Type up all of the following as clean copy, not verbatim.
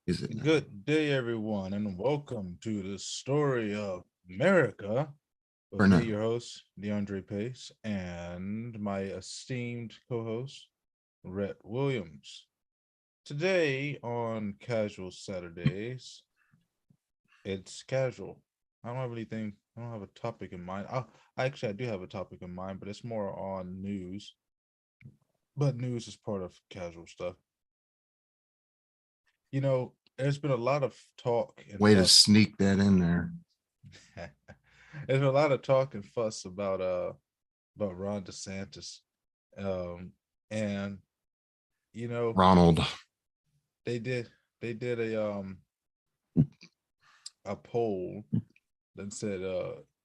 Is it now? Good day, everyone, and welcome to the story of America with For me, now. your host, DeAndre Pace, and my esteemed co host, Rhett Williams. Today on Casual Saturdays, it's casual. I don't have anything, I don't have a topic in mind. I do have a topic in mind, but it's more on news. But news is part of casual stuff. There's been a lot of talk and Way to fuss. sneak that in there. There's been a lot of talk and fuss about Ron DeSantis, um, and you know Ronald. they did they did a poll that said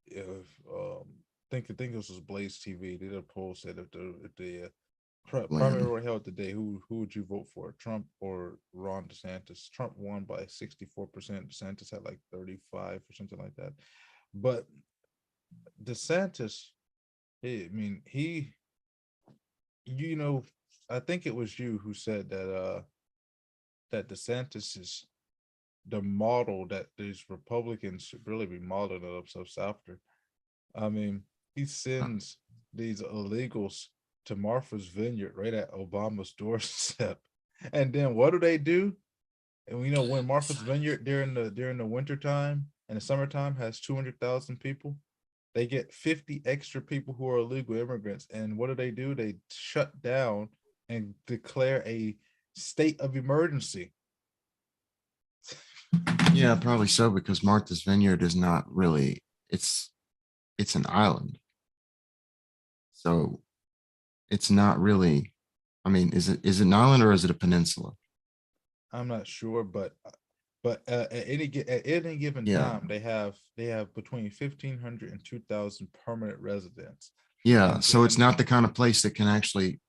if I think this was Blaze TV. They did a poll said if the primary Glenn. were held today, who would you vote for, Trump or Ron DeSantis? Trump won by 64%. DeSantis had like 35 or something like that. But DeSantis, I mean, you know, I think it was you who said that DeSantis is the model that these Republicans should really be modeling themselves after. I mean, he Uh, sends these illegals to Martha's Vineyard right at Obama's doorstep. And then what do? And when Martha's Vineyard during the winter time and the summertime has 200,000 people, they get 50 extra people who are illegal immigrants. And what do? They shut down and declare a state of emergency. yeah, probably so because Martha's Vineyard is not really it's an island. So it's not really is it an island or is it a peninsula? I'm not sure, but at any given Yeah. time, they have between 1,500 and 2,000 permanent residents, Yeah. and So it's then not the kind of place that can actually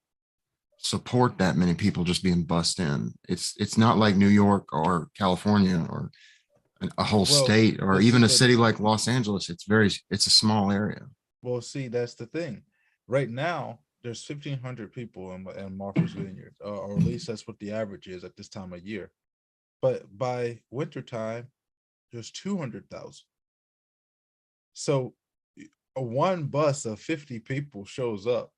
support that many people just being bussed in. It's not like New York or California or a whole well, state or well, even see, a but city like Los Angeles. It's a small area. see, that's the thing. Right now, there's 1,500 people in Martha's Vineyard, or at least that's what the average is at this time of year. But by wintertime, there's 200,000. So a one bus of 50 people shows up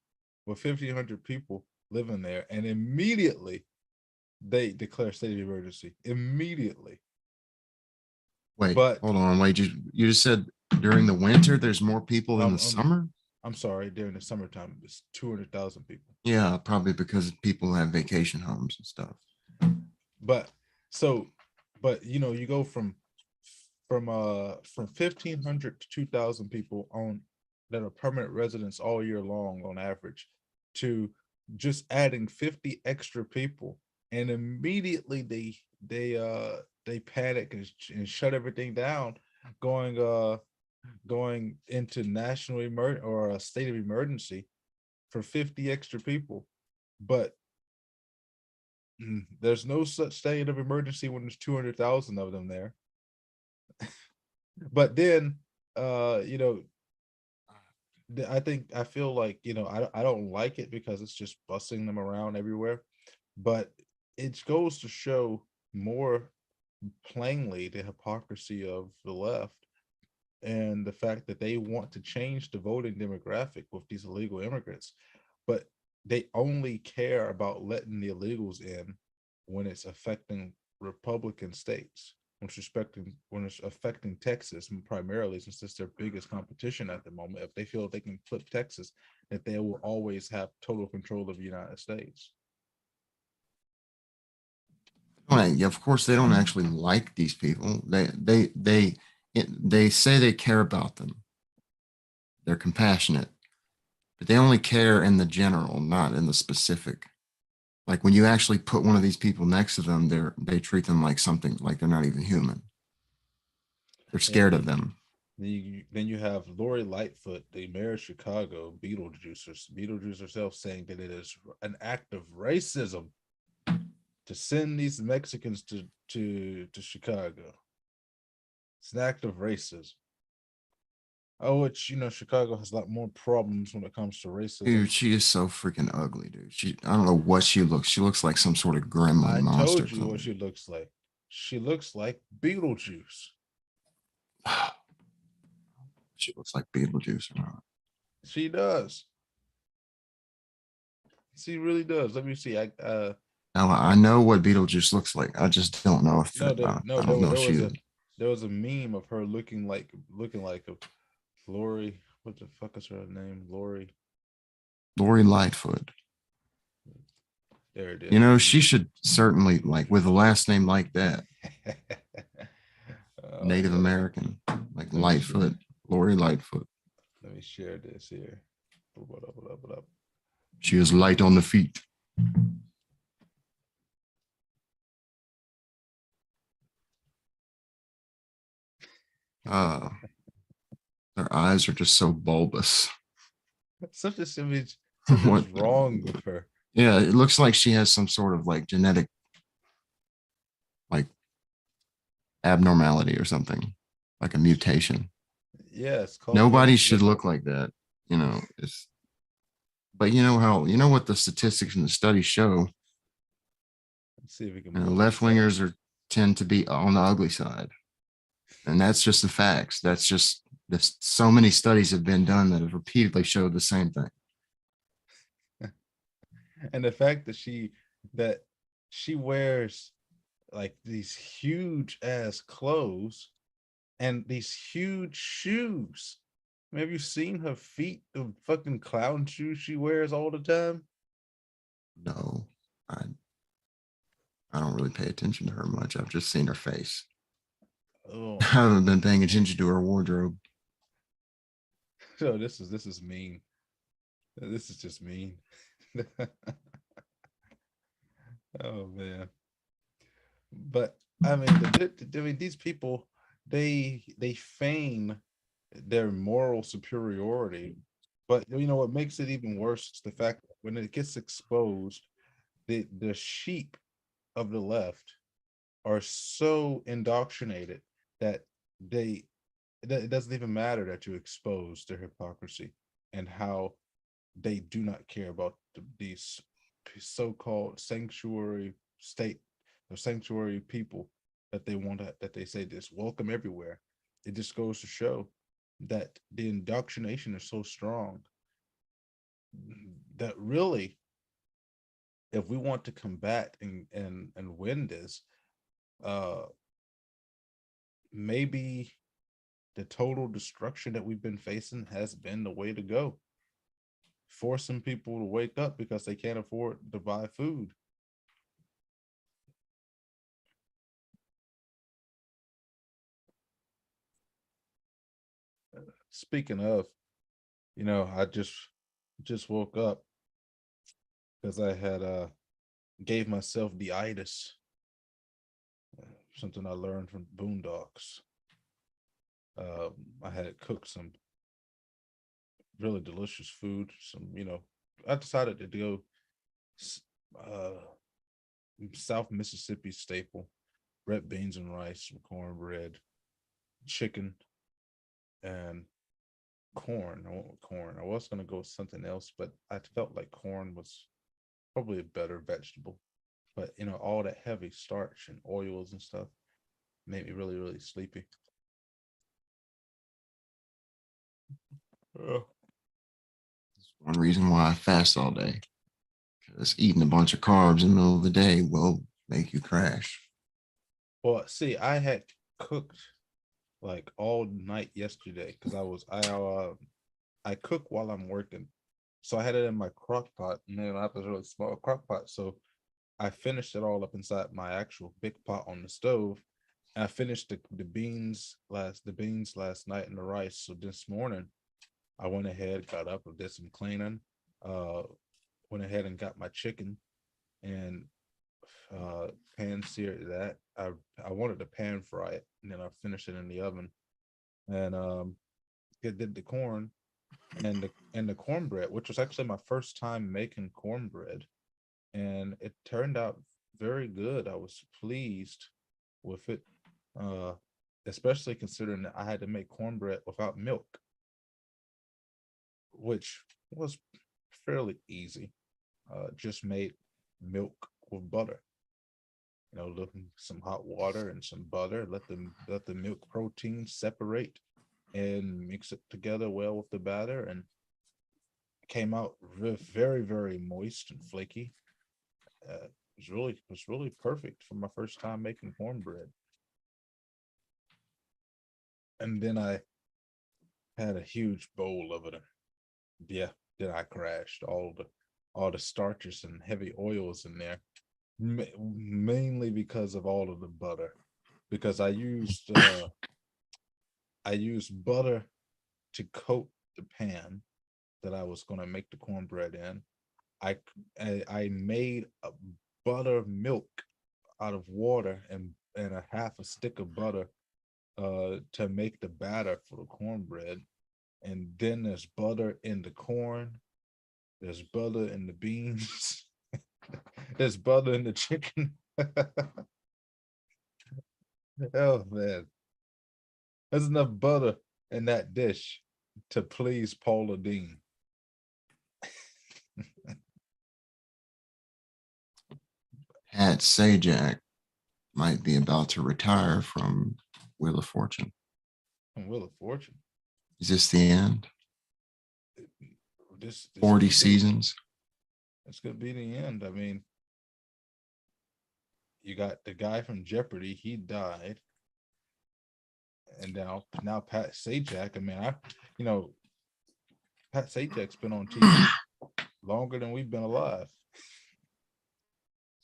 with 1,500 people living there, and immediately they declare state of emergency. Immediately. Wait, But hold on. Wait, you just said during the winter there's more people than um, the um summer? I'm sorry, during the summertime, it's 200,000 people. Yeah, probably because people have vacation homes and stuff. But so, but you go from 1,500 to 2,000 people on that are permanent residents all year long on average, to just adding 50 extra people, and immediately they panic and shut everything down, going going into national or a state of emergency for 50 extra people. But there's no such state of emergency when there's 200,000 of them there. But then, uh, you know, I feel like I don't like it because it's just bussing them around everywhere. But it goes to show more plainly the hypocrisy of the left and the fact that they want to change the voting demographic with these illegal immigrants, but they only care about letting the illegals in when it's affecting Republican states, when it's affecting Texas primarily, since it's their biggest competition at the moment. If they feel they can flip Texas, that they will always have total control of the United States. Yeah, of course, they don't actually like these people. They say they care about them. They're compassionate, but they only care in the general, not in the specific. Like when you actually put one of these people next to them, they treat them like something like they're not even human. They're And scared of then them. then you have Lori Lightfoot, the mayor of Chicago, Beetlejuice herself, saying that it is an act of racism to send these Mexicans to Chicago. It's an act of racism. Oh, which Chicago has a lot more problems when it comes to racism. Dude, she is so freaking ugly, dude. I don't know what she looks. She looks like some sort of gremlin I monster told or you what something. she looks like. She looks like Beetlejuice. She looks like Beetlejuice or not. She does. She really does. Let me see. Now I know what Beetlejuice looks like. I just don't know if No, I don't know if she is. there was a meme of her looking like a Lori. What the fuck is her name? Lori. Lori Lightfoot. There it You is. know, she should certainly, like, with a last name like that, Oh Native man. American, like Let me share. Lightfoot, Lori Lightfoot. Let me share this here. What up? What up? What up? She is light on the feet. Uh, her eyes are just so bulbous. Such a image. Something's What? wrong with her. Yeah, it looks like she has some sort of like genetic like abnormality or something, like a mutation. Yeah, it's called Nobody Rett should look like that, you know. It's but you know how you know what the statistics and the studies show. Let's see if we can You know, move left this up. wingers are tend to be on the ugly side, and that's just the facts. That's just this. So many studies have been done that have repeatedly showed the same thing. And the fact that she wears like these huge ass clothes and these huge shoes. Have you seen her feet, the fucking clown shoes she wears all the time? No, I I don't really pay attention to her much. I've just seen her face. Oh I my. haven't been paying attention to her wardrobe. So this is mean. This is just mean. Oh man. But I mean, I mean, these people, they feign their moral superiority, but you know what makes it even worse is the fact that when it gets exposed, the sheep of the left are so indoctrinated that they it doesn't even matter that you expose their hypocrisy and how they do not care about these so-called sanctuary state or sanctuary people that they want to, that they say just welcome everywhere. It just goes to show that the indoctrination is so strong that really, if we want to combat and win this, uh maybe the total destruction that we've been facing has been the way to go, forcing people to wake up because they can't afford to buy food. Speaking of, I just woke up because I had gave myself the itis, something I learned from Boondocks. I had cooked some really delicious food. I decided to go uh, South Mississippi staple, red beans and rice, some cornbread, chicken, and corn. I went with corn. I was gonna go with something else, but I felt like corn was probably a better vegetable. But all that heavy starch and oils and stuff made me really, really sleepy. Uh, One reason why I fast all day, because eating a bunch of carbs in the middle of the day will make you crash. well, see, I had cooked like all night yesterday because I cook while I'm working. So I had it in my crock pot, and then I have a really small crock pot. So I finished it all up inside my actual big pot on the stove. And I finished the beans last night and the rice. So this morning I went ahead, got up and did some cleaning. Uh Went ahead and got my chicken and pan seared that. I wanted to pan fry it and then I finished it in the oven. And did the corn and the cornbread, which was actually my first time making cornbread, and it turned out very good. I was pleased with it, uh, especially considering that I had to make cornbread without milk, which was fairly easy. Just made milk with butter. some hot water and some butter. Let the milk protein separate and mix it together well with the batter, and came out very very moist and flaky. It was really perfect for my first time making cornbread. And then I had a huge bowl of it. And yeah, then I crashed. All the starches and heavy oils in there, mainly because of all of the butter. Because I used butter to coat the pan that I was going to make the cornbread in. I made a buttermilk out of water and a half a stick of butter to make the batter for the cornbread. And then there's butter in the corn, there's butter in the beans, there's butter in the chicken. Oh man, there's enough butter in that dish to please Paula Dean. Pat Sajak might be about to retire from Wheel of Fortune. And Wheel of Fortune. Is this the end? This 40 seasons? It's gonna be the end. I mean, you got the guy from Jeopardy, he died. And now Pat Sajak. I mean, Pat Sajak's been on TV longer than we've been alive.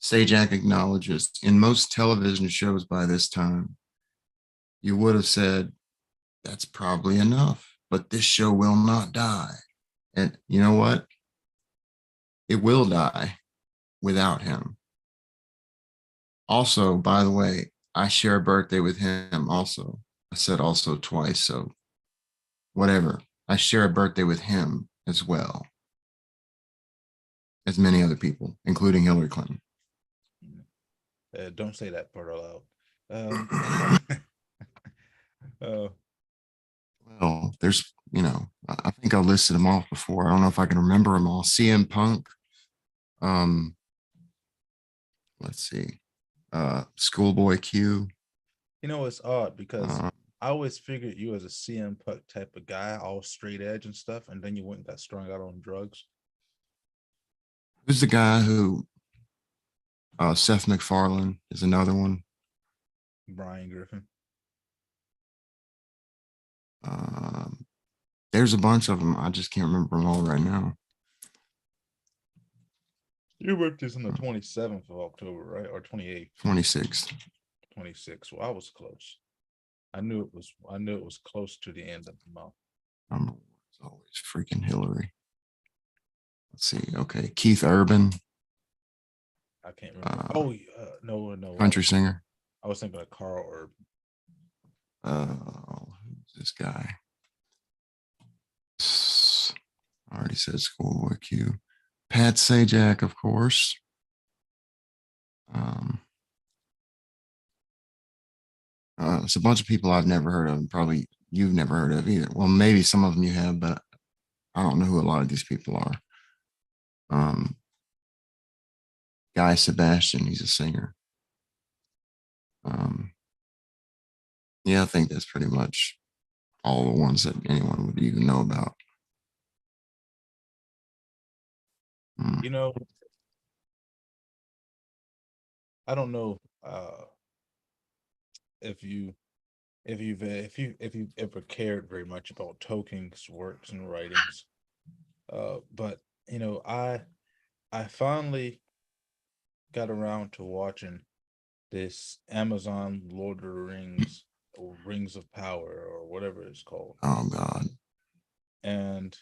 Sajak acknowledges in most television shows by this time, you would have said, that's probably enough, but this show will not die. And you know what? It will die without him. Also, by the way, I share a birthday with him also. I said also twice, so whatever. I share a birthday with him as well as many other people, including Hillary Clinton. Don't say that part aloud. Uh, Well, there's, I think I listed them off before. I don't know if I can remember them all. CM Punk. Um, let's see. Schoolboy Q. it's odd because Uh, I always figured you as a CM Punk type of guy, all straight edge and stuff, and then you went and got strung out on drugs. who's the guy who Seth MacFarlane is another one. Brian Griffin. Um, there's a bunch of them. I just can't remember them all right now. Your birthday's on the 27th of October, right? Or 28th? 26th. 26th. Well, I was close. I knew it was close to the end of the month. Number one is always freaking Hillary. Let's see. Okay. Keith Urban. I can't remember. No. Country singer. I was thinking of Carl Urban. Who's this guy? I already said Schoolboy Q. Pat Sajak, of course. It's a bunch of people I've never heard of, and probably you've never heard of either. Well, maybe some of them you have, but I don't know who a lot of these people are. Guy Sebastian, he's a singer. Yeah, I think that's pretty much all the ones that anyone would even know about. I don't know if you've ever cared very much about Tolkien's works and writings, but I finally got around to watching this Amazon Lord of the Rings or Rings of Power or whatever it's called. Oh God. And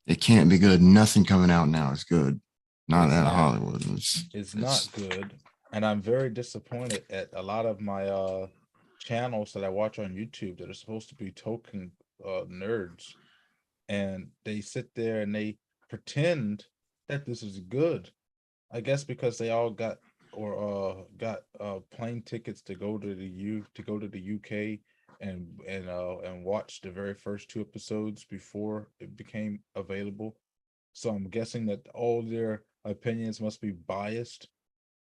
it can't be good. Nothing coming out now is good. Not out of Hollywood. It's not good. And I'm very disappointed at a lot of my channels that I watch on YouTube that are supposed to be Tolkien nerds. And they sit there and they pretend that this is good. I guess because they all got plane tickets to go to the UK and watch the very first two episodes before it became available. So I'm guessing that all their opinions must be biased.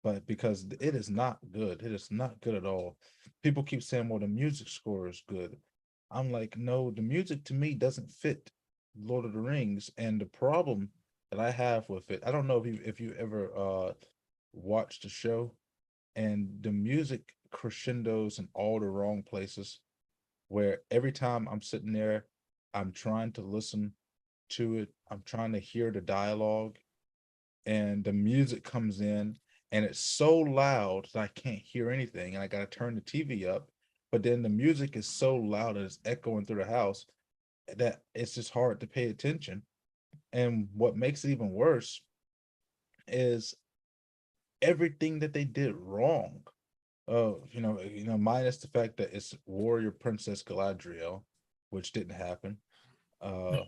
but because it is not good. It is not good at all. People keep saying, well, the music score is good. I'm like, no, the music to me doesn't fit Lord of the Rings. And the problem that I have with it, I don't know if you ever watched the show, and the music crescendos in all the wrong places, where every time I'm sitting there, I'm trying to listen to it, I'm trying to hear the dialogue, and the music comes in and it's so loud that I can't hear anything and I got to turn the TV up. But then the music is so loud that it's echoing through the house that it's just hard to pay attention. And what makes it even worse is everything that they did wrong. Minus the fact that it's warrior Princess Galadriel, which didn't happen. Uh,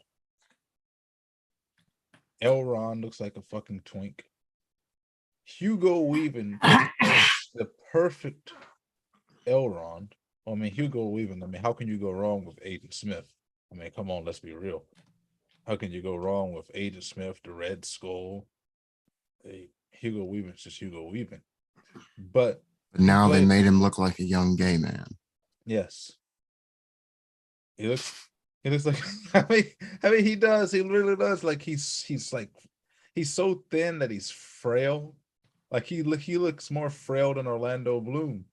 Elrond looks like a fucking twink. Hugo Weaving is the perfect Elrond. I mean, Hugo Weaving. I mean, how can you go wrong with Agent Smith? I mean, come on, let's be real. How can you go wrong with Agent Smith, the Red Skull? Hugo Weaving's just Hugo Weaving. But But now they made him look like a young gay man. Yes, he looks. He looks like. I mean, he does. He really does. Like he's so thin that he's frail. Like he looks more frail than Orlando Bloom.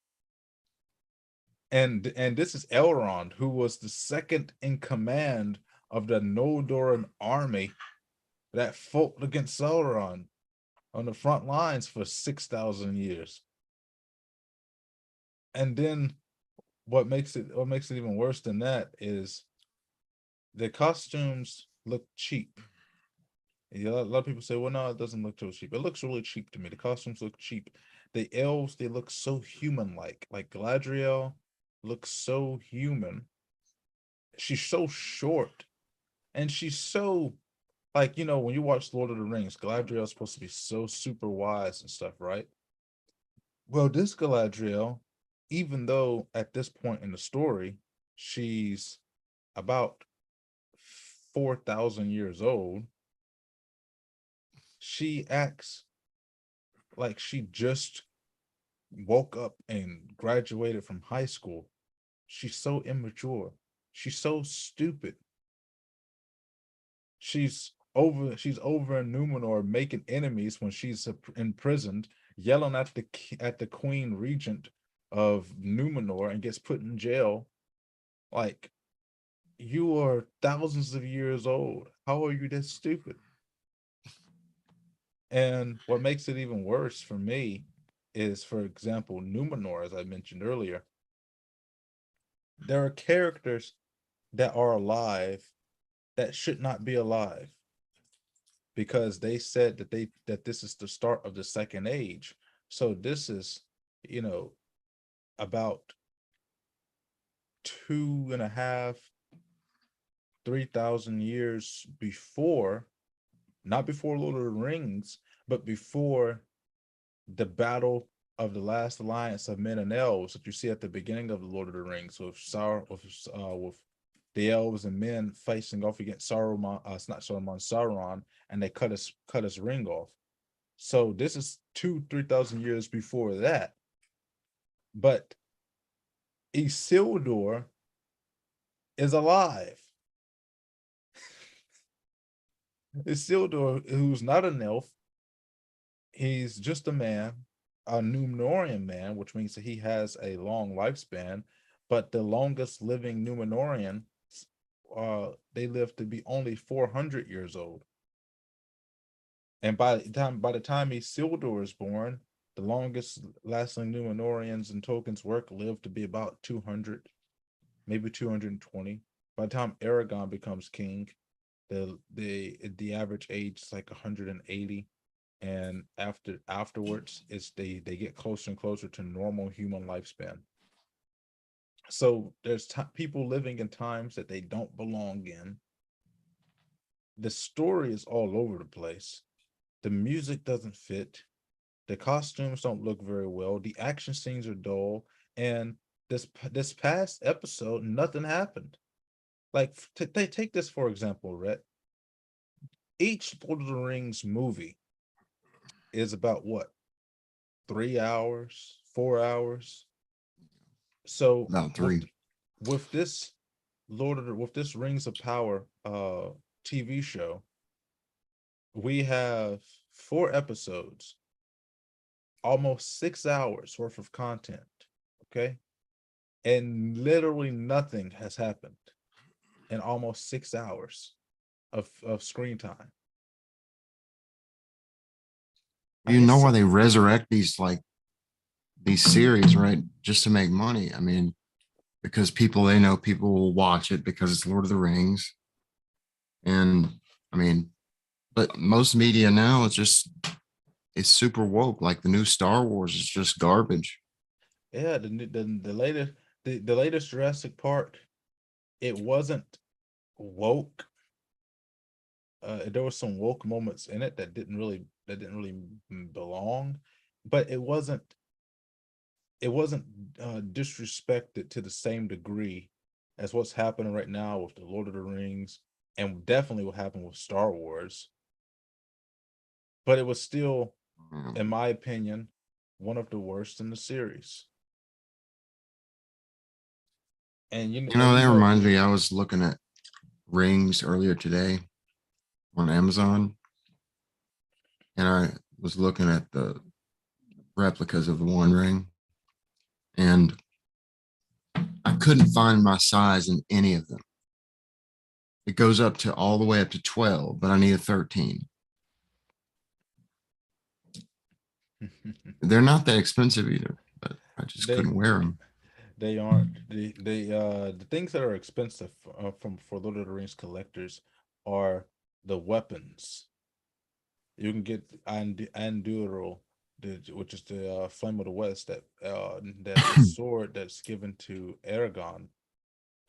And this is Elrond, who was the second in command of the Noldoran army that fought against Sauron on the front lines for 6,000 years. And then what makes it even worse than that is the costumes look cheap. A lot of people say, well, no, it doesn't look too cheap. It looks really cheap to me. The costumes look cheap. The elves, they look so human-like. Like Galadriel looks so human. She's so short. And she's so, like, when you watch Lord of the Rings, Galadriel's supposed to be so super wise and stuff, right? Well, this Galadriel, even though at this point in the story, she's about 4,000 years old, she acts like she just woke up and graduated from high school. She's so immature. She's so stupid. She's over in Numenor making enemies when she's imprisoned, yelling at the queen regent of Numenor and gets put in jail. Like, you are thousands of years old. How are you this stupid? And what makes it even worse for me is, for example, Numenor, as I mentioned earlier. There are characters that are alive that should not be alive because they said that this is the start of the second age. So this is, you know, about 2.5, 3,000 years before, not before Lord of the Rings, but before the battle of the last alliance of men and elves that you see at the beginning of the Lord of the Rings, with the elves and men facing off against Saruman. It's not Saruman, Sauron, and they cut his ring off. So this is 3,000 years before that. But Isildur is alive. Isildur, who's not an elf, he's just a man, a Numenorean man, which means that he has a long lifespan. But the longest living Numenorian, they live to be only 400 years old. And by the time Isildur is born, the longest lasting Numenorians in Tolkien's work live to be about 200, maybe 220. By the time Aragon becomes king, the average age is like 180, and afterwards they get closer and closer to normal human lifespan. So there's people living in times that they don't belong in. The story is all over the place. The music doesn't fit. The costumes don't look very well. The action scenes are dull. And this past episode, nothing happened. Like, take this for example, Rhett. Each Lord of the Rings movie is about what? 3 hours, 4 hours. So About with three. with this with this Rings of Power TV show, we have 4 episodes, almost 6 hours worth of content. Okay. And literally nothing has happened in almost 6 hours of screen time. You know It's why they resurrect these series, right? Just to make money. I mean, because they know people will watch it because it's Lord of the Rings. And I mean, but most media now is just it's super woke. Like the new Star Wars is just garbage. yeah, the latest the latest Jurassic Park, it wasn't woke. There was some woke moments in it that didn't really belong, but it wasn't disrespected to the same degree as what's happening right now with the Lord of the Rings, and definitely what happened with Star Wars. But it was still, in Um, my opinion, one of the worst in the series. You know, that reminds me, I was looking at rings earlier today on Amazon, and I was looking at the replicas of the One Ring, and I couldn't find my size in any of them. It goes up to all the way up to 12, but I need a 13. They're not that expensive either, but I just they couldn't wear them. they aren't the things that are expensive from for Lord of the Rings collectors are the weapons. You can get Anduril, which is the Flame of the West, that's a sword that's given to Aragon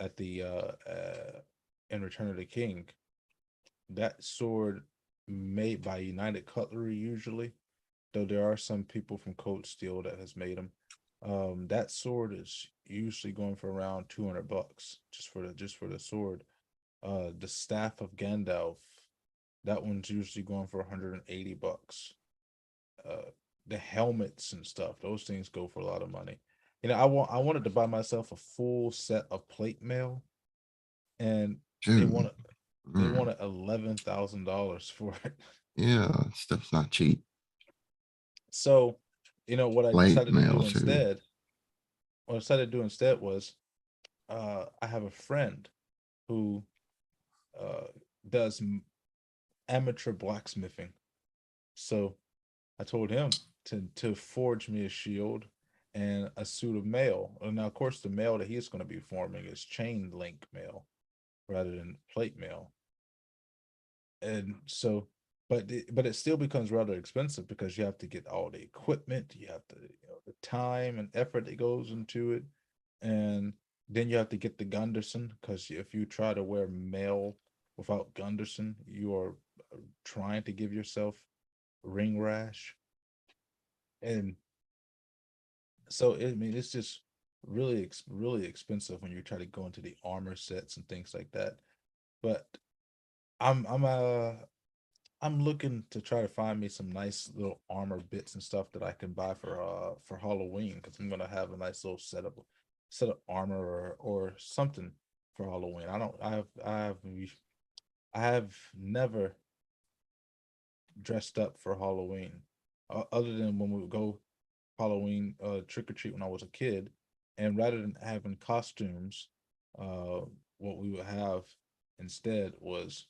at the in Return of the King. That sword made by United Cutlery usually, though there are some people from Cold Steel that has made them. That sword is usually going for around $200 just for the sword. The staff of Gandalf, that one's usually going for $180. Uh, the helmets and stuff, those things go for a lot of money. I wanted to buy myself a full set of plate mail, and they Dude, wanted they mm, wanted $11,000 for it. yeah, stuff's not cheap. So, what I Late decided to mail do too. instead, what I decided to do instead was, I have a friend who uh, does amateur blacksmithing. So I told him to forge me a shield and a suit of mail. And now, of course, the mail that he's going to be forming is chain link mail rather than plate mail. And so, but it still becomes rather expensive because you have to get all the equipment, you have to, the time and effort that goes into it, and then you have to get the Gunderson, because if you try to wear mail without Gunderson, you are trying to give yourself ring rash. And so I mean, it's just really expensive when you try to go into the armor sets and things like that. But I'm I'm uh I'm looking to try to find me some nice little armor bits and stuff that I can buy for Halloween, because I'm gonna have a nice little set of armor or something for Halloween. I have never dressed up for Halloween, other than when we would go Halloween trick or treat when I was a kid, and rather than having costumes, uh, what we would have instead was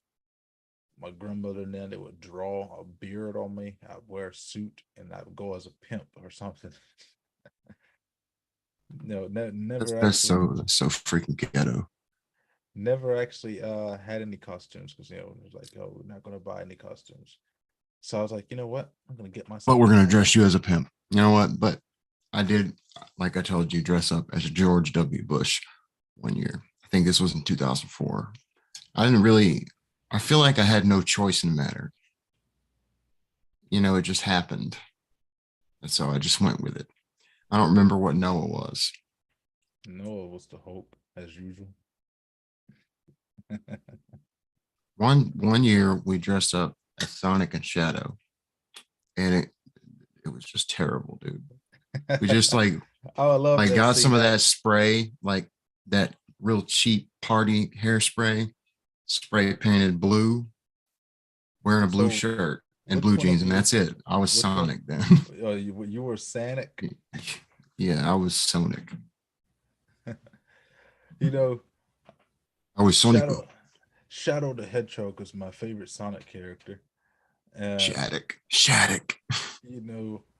my grandmother, and then they would draw a beard on me. I'd wear a suit and I would go as a pimp or something. No, That's so freaking ghetto. never actually had any costumes, because it was like, oh, we're not gonna buy any costumes. So I was like, you know what? I'm gonna get But myself we're a gonna nice. dress you as a pimp. You know what? But I did, like I told you, dress up as George W. Bush one year. I think this was in 2004. I didn't really. I feel like I had no choice in the matter. You know, it just happened, and so I just went with it. I don't remember what Noah was. Noah was the hope as usual. One year we dressed up as Sonic and Shadow, and it was just terrible, dude. We just I would love to got see some of that. that spray, like that real cheap party hairspray, spray painted blue, wearing a blue So, shirt and which blue one of jeans, and you? that's it. I was Which one? Sonic then. You were Sanic. Yeah, I was Sonic. You know, I was Sonic. Shadow Shadow the Hedgehog is my favorite Sonic character. Uh, Shattuck.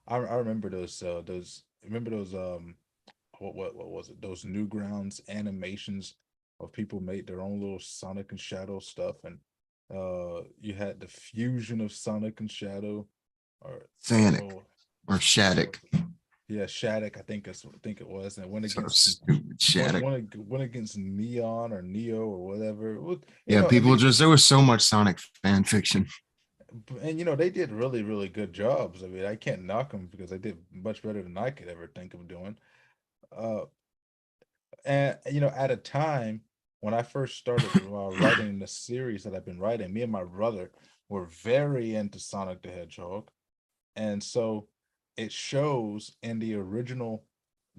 I remember those remember those what was it? Those Newgrounds animations of people made their own little Sonic and Shadow stuff, and you had the fusion of Sonic and Shadow, or Sonic oh, or what Shattuck. yeah, Shattuck, I think it was, and it went So against stupid. Shattuck. went against Neon or Neo or whatever. Yeah, And people just there was so much Sonic fan fiction. they did really really good jobs. I mean, I can't knock them because they did much better than I could ever think of doing. Uh, and at a time when I first started writing the series that I've been writing, me and my brother were very into Sonic the Hedgehog, and so it shows in the original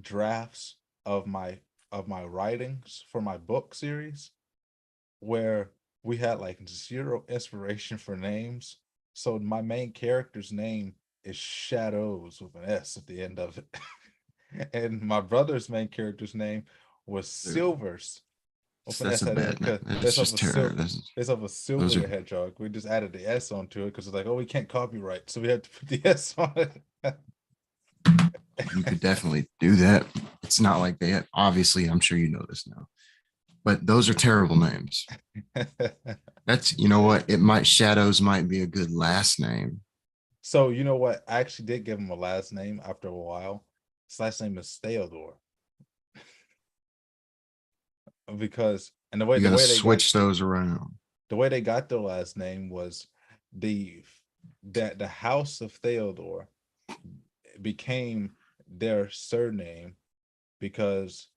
drafts of my writings for my book series where we had like zero inspiration for names. So my main character's name is Shadows with an S at the end of it. And my brother's main character's name was Dude, Silvers with an that's a S at the end bad name. because That's there's of just a terror. there's of a Silver Those are the Hedgehog. We just added the S onto it because it's like, oh, we can't copyright, so we had to put the S on it. you could definitely do that. It's not like they had, obviously, I'm sure you know this now, but those are terrible names. That's, you know what? Shadows might be a good last name. So you know what? I actually did give him a last name after a while. His last name is Theodore because and You got to switch those around. the way they got their last name was the that the house of Theodore became their surname because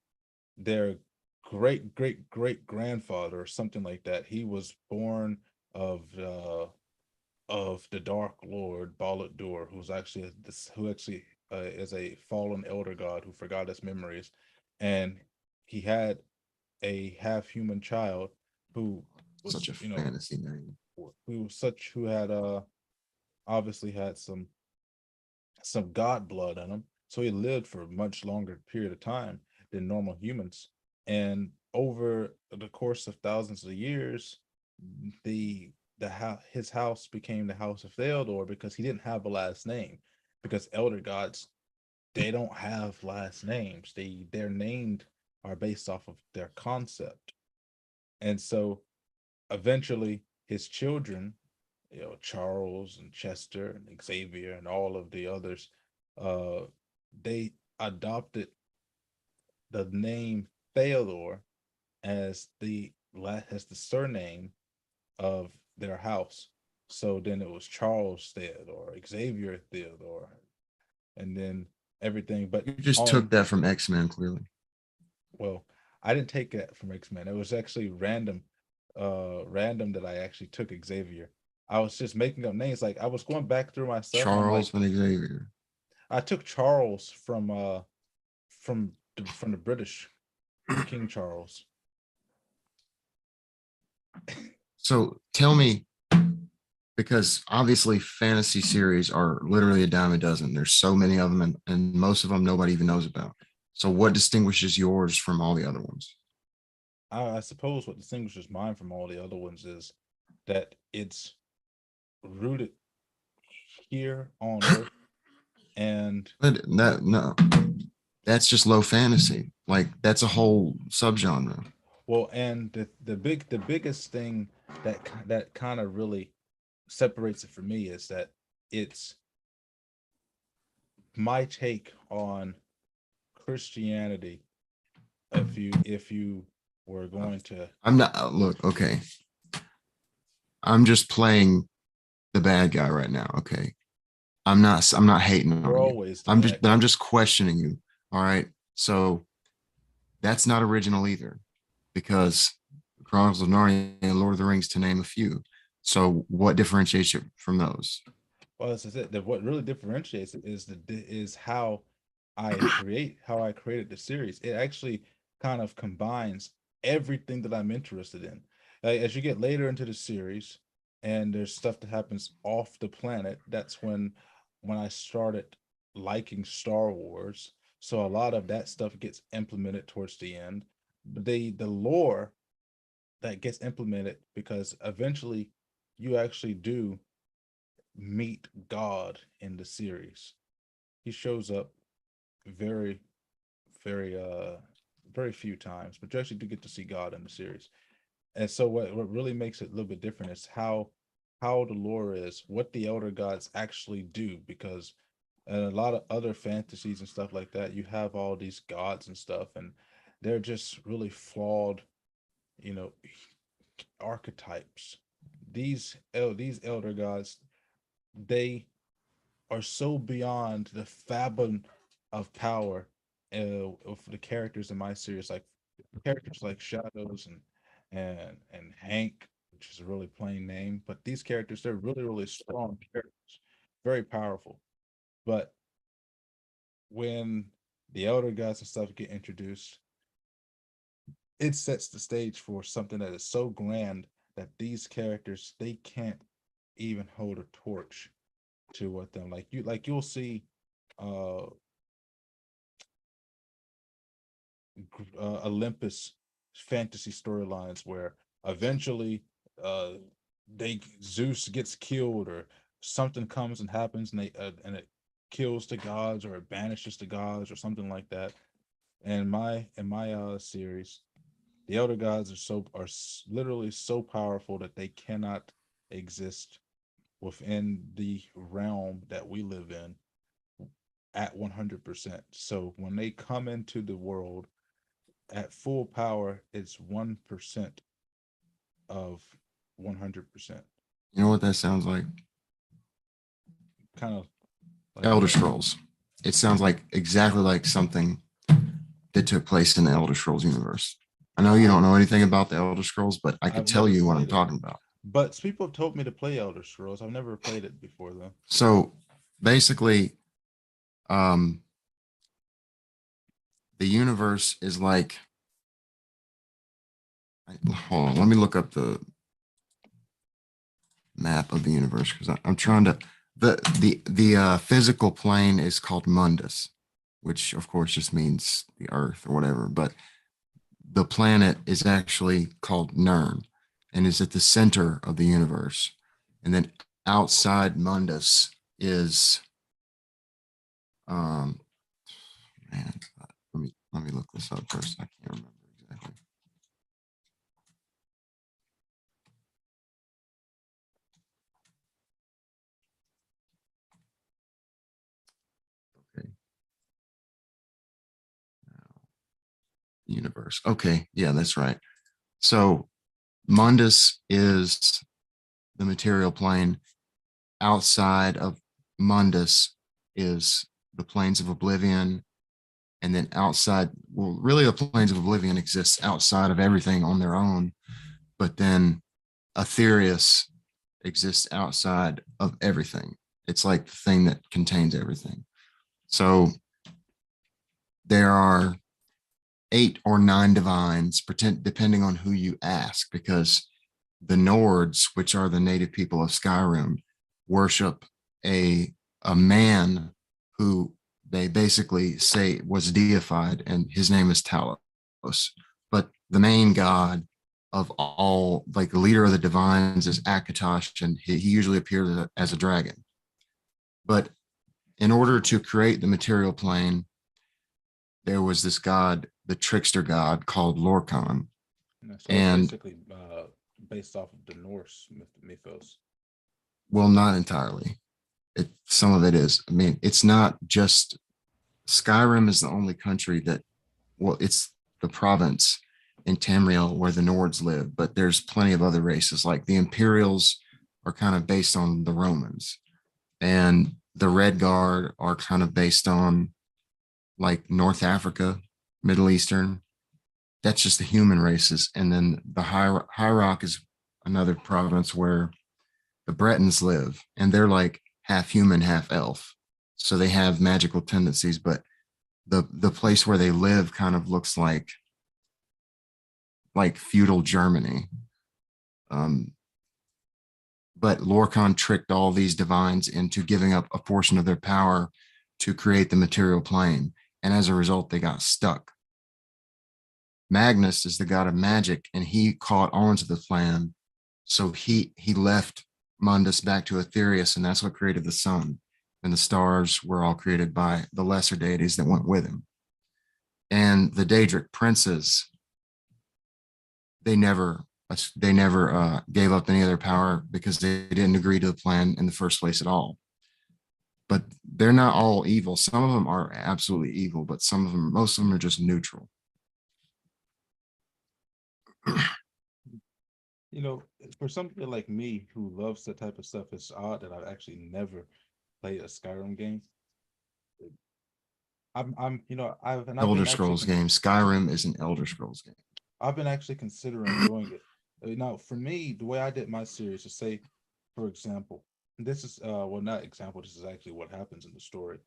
their great great great grandfather or something like that, he was born of the Dark Lord Baladur, who actually is a fallen elder god who forgot his memories, and he had a half human child who Such was a fantasy name. who had obviously had some god blood in him, so he lived for a much longer period of time than normal humans. And over the course of thousands of years, his house became the House of Theodore because he didn't have a last name. Because elder gods, they don't have last names. Their named are based off of their concept. And so eventually his children, Charles and Chester and Xavier and all of the others, uh, they adopted the name Theodore as the surname of their house. So then it was Charles Theodore, Xavier Theodore, and then everything. But You just took on that from X-Men, clearly. well, I didn't take it from X-Men. It was actually random that I actually took Xavier. I was just making up names. Like I was going back through my stuff and I'm like, Charles and Xavier. I took Charles from the British, from King Charles. So tell me, because obviously fantasy series are literally a dime a dozen. There's so many of them, and most of them nobody even knows about. So what distinguishes yours from all the other ones? I suppose what distinguishes mine from all the other ones is that it's rooted here on Earth, and But that no, that's just low fantasy. Like that's a whole subgenre. well, and the biggest thing that kind of really separates it for me is that it's my take on Christianity. If you were going to, I'm not look, okay. I'm just playing the bad guy right now. Okay. I'm not hating you're on you. always the bad guy. I'm just questioning you. All right. So that's not original either, because Chronicles of Narnia and Lord of the Rings, to name a few. So what differentiates you from those? Well, this is it. What really differentiates it is how I created the series. It actually kind of combines everything that I'm interested in. Like, as you get later into the series, and there's stuff that happens off the planet, that's when I started liking Star Wars. So a lot of that stuff gets implemented towards the end. But the lore that gets implemented, because eventually you actually do meet God in the series. He shows up very, very, very few times, but you actually do get to see God in the series. And so what really makes it a little bit different is how the lore is, what the elder gods actually do, because in a lot of other fantasies and stuff like that, you have all these gods and stuff, and they're just really flawed, you know, archetypes. These elder gods, they are so beyond the fathom of power of the characters in my series, like characters like Shadows and Hank, which is a really plain name, but these characters, they're really, really strong characters, very powerful. But when the elder gods and stuff get introduced, it sets the stage for something that is so grand that these characters, they can't even hold a torch to what them, you'll see uh Olympus fantasy storylines where eventually uh they Zeus gets killed, or something comes and happens, and they and it kills the gods, or it banishes the gods, or something like that. And my series, the elder gods literally so powerful that they cannot exist within the realm that we live in at 100%. So when they come into the world at full power, it's 1% of 100%. You know what that sounds like? Kind of like Elder what? Scrolls. It sounds like exactly like something that took place in the Elder Scrolls universe. I know you I don't know anything about the Elder Scrolls, but I could I've tell never you what I'm played it, talking about. but people have told me to play Elder Scrolls. I've never played it before though. So basically, um, the universe is like, hold on, let me look up the map of the universe because I'm trying to, the physical plane is called Mundus, which of course just means the earth or whatever, but the planet is actually called Nern and is at the center of the universe. And then outside Mundus is, um, man, let me look this up first. I can't remember exactly. Okay, universe. Okay, yeah, that's right. So Mundus is the material plane. Outside of Mundus is the planes of oblivion. And then outside, well, really the planes of oblivion exists outside of everything on their own. But then Aetherius exists outside of everything. It's like the thing that contains everything. So there are 8 or 9 divines, depending on who you ask, because the Nords, which are the native people of Skyrim, worship a a man who they basically say was deified, and his name is Talos. But the main god of all, like the leader of the divines, is Akatosh, and he usually appears as a dragon. But in order to create the material plane, there was this god, the trickster god called Lorcan. Yeah, so it's And basically based off of the Norse mythos. well, not entirely. Some of it is. I mean, it's not just Skyrim is the only country that, well, it's the province in Tamriel where the Nords live, but there's plenty of other races. Like the Imperials are kind of based on the Romans, and the Red Guard are kind of based on like North Africa, Middle Eastern. That's just the human races. And then the High Rock is another province where the Bretons live, and they're like half human, half elf. So they have magical tendencies, but the place where they live kind of looks like feudal Germany. Um, but Lorcan tricked all these divines into giving up a portion of their power to create the material plane. And as a result, they got stuck. Magnus is the god of magic, and he caught on to the plan. So he left Mundus back to Aetherius, and that's what created the sun. And the stars were all created by the lesser deities that went with him. And the Daedric princes, they never they never gave up any of their power because they didn't agree to the plan in the first place at all. But they're not all evil. Some of them are absolutely evil, but some of them, most of them are just neutral. You know, for somebody like me who loves that type of stuff, it's odd that I've actually never played a Skyrim game. You know, I've Elder been actually, Scrolls game. Skyrim is an Elder Scrolls game. I've been actually considering doing it. Now, for me, the way I did my series is say, for example, this is well, not example. This is actually what happens in the story.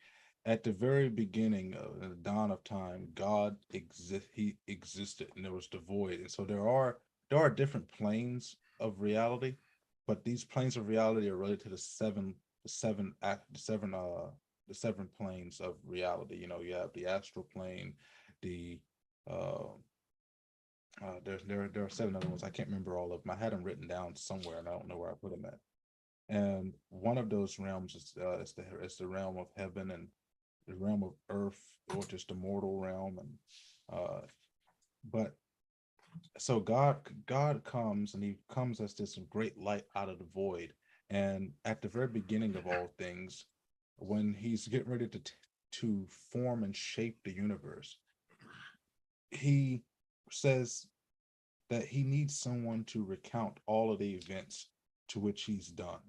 At the very beginning, in the dawn of time, God exist. He existed, and there was the void. And so there are different planes of reality, but these planes of reality are related to the seven planes of reality. You know, you have the astral plane, the uh there are seven other ones. I can't remember all of them. I had them written down somewhere, and I don't know where I put them at. And one of those realms is the realm of heaven and the realm of earth, or just the mortal realm. And uh, but so God comes, and He comes as this great light out of the void. And at the very beginning of all things, when He's getting ready to form and shape the universe, He says that He needs someone to recount all of the events to which He's done.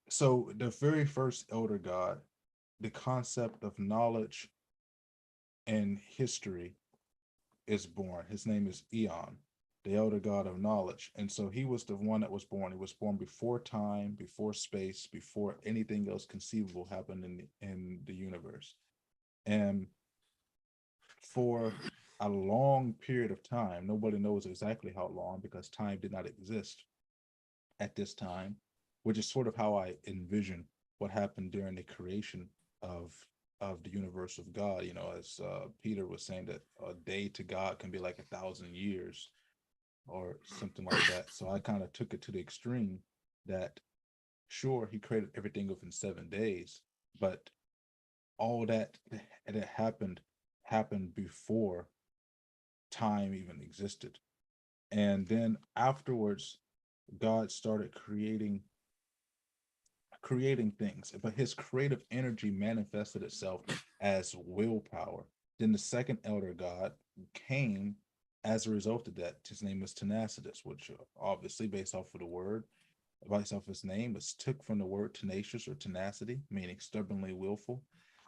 So the very first elder god, the concept of knowledge and history is born. His name is Eon, the elder god of knowledge. And so he was the one that was born. He was born before time, before space, before anything else conceivable happened in the universe. And for a long period of time, nobody knows exactly how long because time did not exist at this time, which is sort of how I envision what happened during the creation of the universe of God. You know, as Peter was saying that a day to God can be like 1,000 years or something like that. So I kind of took it to the extreme that sure He created everything within 7 days, but all that happened before time even existed. And then afterwards, God started creating things, but His creative energy manifested itself as willpower. Then the second elder god came as a result of that. His name was Tenacitus, which obviously based off of the word, based off his name, was took from the word tenacious or tenacity, meaning stubbornly willful.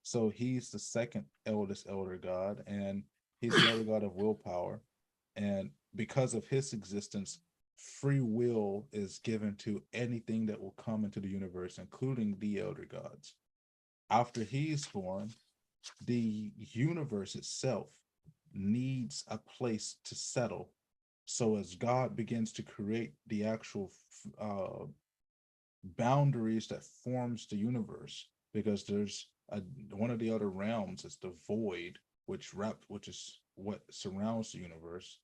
So he's the second eldest elder god, and he's the elder god of willpower. And because of his existence, free will is given to anything that will come into the universe, including the elder gods. After he's born, the universe itself needs a place to settle. So as God begins to create the actual boundaries that forms the universe, because there's one of the other realms is the void, which is what surrounds the universe.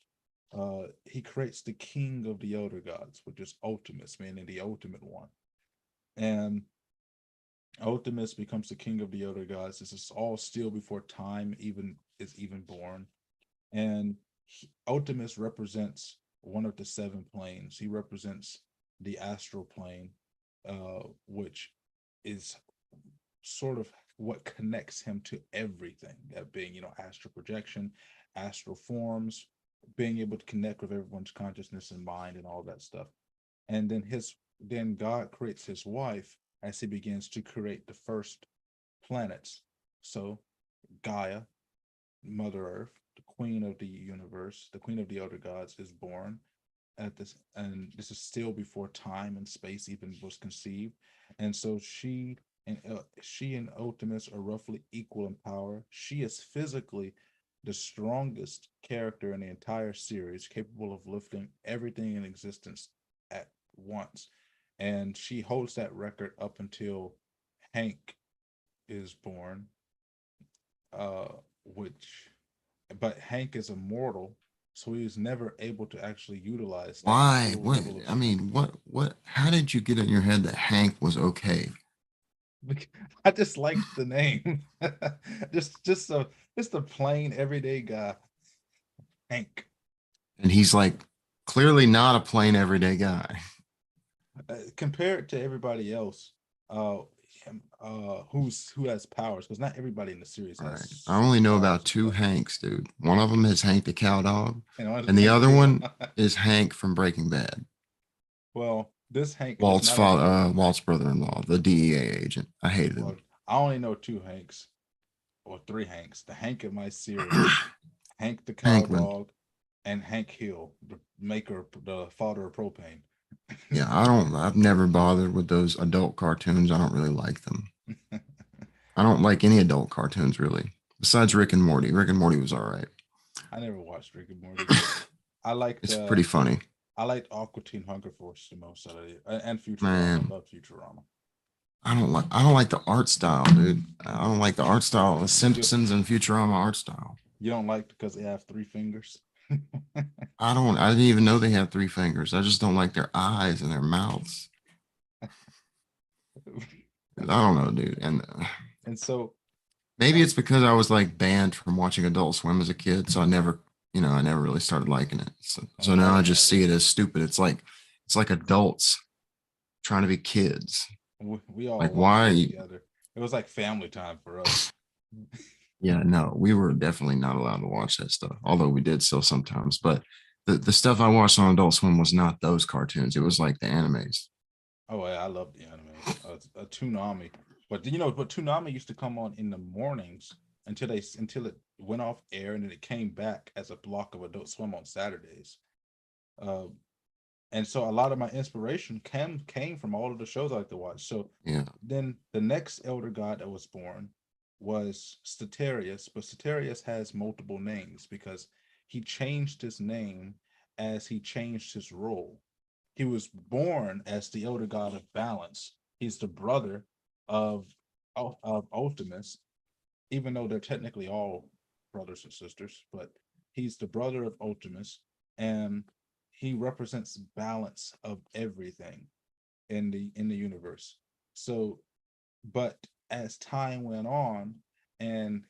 He creates the king of the elder gods, which is Ultimus, meaning the ultimate one. And Ultimus becomes the king of the elder gods. This is all still before time even born. And Ultimus represents one of the seven planes. He represents the astral plane, which is sort of what connects him to everything, that being, you know, astral projection, astral forms, being able to connect with everyone's consciousness and mind and all that stuff. And then God creates his wife as he begins to create the first planets. So Gaia, Mother Earth, the queen of the universe, the queen of the elder gods, is born. at this, and this is still before time and space even was conceived. And so she and Optimus are roughly equal in power. She is physically the strongest character in the entire series, capable of lifting everything in existence at once. And she holds that record up until Hank is born, uh, which, but Hank is immortal, so he was never able to actually utilize that Why? full What? level of I strength. mean, what? How did you get in your head that Hank was okay? I just liked the name. Just a plain everyday guy, Hank. And he's like clearly not a plain everyday guy. Compared to everybody else, uh, who has powers, because not everybody in the series All has right. I only know superpowers about and two stuff. Hanks, dude. One of them is Hank the cow dog, And and honestly, the Hank other Hill. one is Hank from Breaking Bad. Well, this Hank does Walt's not exist. father, Walt's brother-in-law, the DEA agent. I hated Well, him. I only know two Hanks or three Hanks. The Hank in my series, Hank the cow Hankman. dog, and Hank Hill, the father of propane. Yeah, I've never bothered with those adult cartoons. I don't really like them. I don't like any adult cartoons really. Besides Rick and Morty. Rick and Morty was all right. I never watched Rick and Morty. I liked It's pretty funny. I liked Aqua Teen Hunger Force the most out of it, and Futurama. I Man, love Futurama. I don't like the art style, dude. I don't like the art style. The You Simpsons and Futurama art style. you don't like because they have three fingers. I didn't even know they had three fingers. I just don't like their eyes and their mouths. I don't know, dude. And And so maybe um, it's because I was like banned from watching Adult Swim as a kid, so I never really started liking it. So I now I didn't just either. see it as stupid. It's like adults trying to be kids. We all Like watched why? it together. It was like family time for us. Yeah, no, we were definitely not allowed to watch that stuff. Although we did still sometimes, but the stuff I watched on Adult Swim was not those cartoons. It was like the animes. Oh, yeah, I love the anime. Toonami, but Toonami used to come on in the mornings until it went off air, and then it came back as a block of Adult Swim on Saturdays. Uh, and so a lot of my inspiration came from all of the shows I like to watch. So Yeah. then the next elder god that was born was Statarius, but Statarius has multiple names because he changed his name as he changed his role. He was born as the elder god of balance. He's the brother of of Ultimus, even though they're technically all brothers and sisters, but he's the brother of Ultimus, and he represents balance of everything in the universe. So, but as time went on, and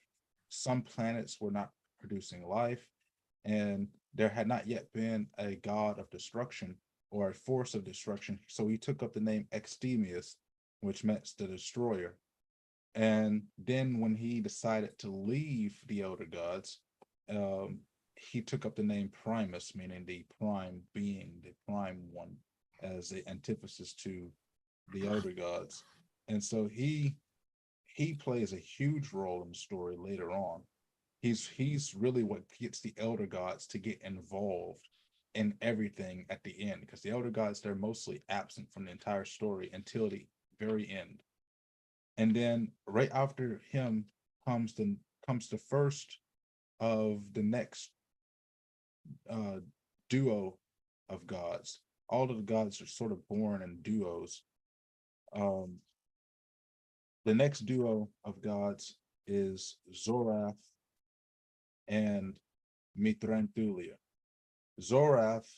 some planets were not producing life, and there had not yet been a god of destruction or a force of destruction. So he took up the name Extemius, which meant the destroyer. And then when he decided to leave the elder gods, um, he took up the name Primus, meaning the prime being, the prime one, as the antithesis to the elder gods. And so he plays a huge role in the story later on. He's really what gets the elder gods to get involved in everything at the end, because the elder gods, they're mostly absent from the entire story until the very end. And then right after him comes the first of the next uh duo of gods. All of the gods are sort of born in duos. um the next duo of gods is Zorath and Mithrandulia. Zorath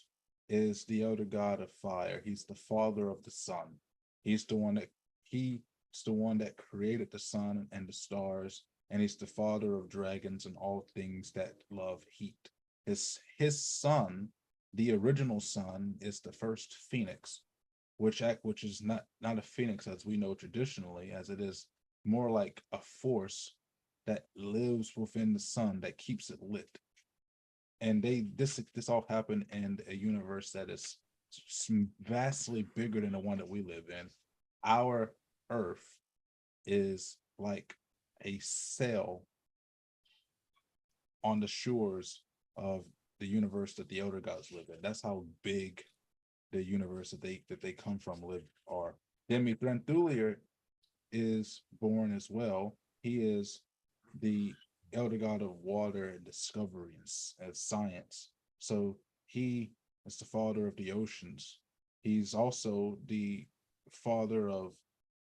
is the elder god of fire. He's the father of the sun. He's the one that he's the one that created the sun and the stars, and he's the father of dragons and all things that love heat. His son, the original son, is the first phoenix, which is not a phoenix as we know traditionally, as it is more like a force that lives within the sun that keeps it lit. And this all happened in a universe that is vastly bigger than the one that we live in. Our Earth is like a sail on the shores of the universe that the elder gods live in. That's how big the universe that they come from live are. Then Mithrandulier is born as well. He is the elder god of water and discovery and science. So he is the father of the oceans. He's also the father of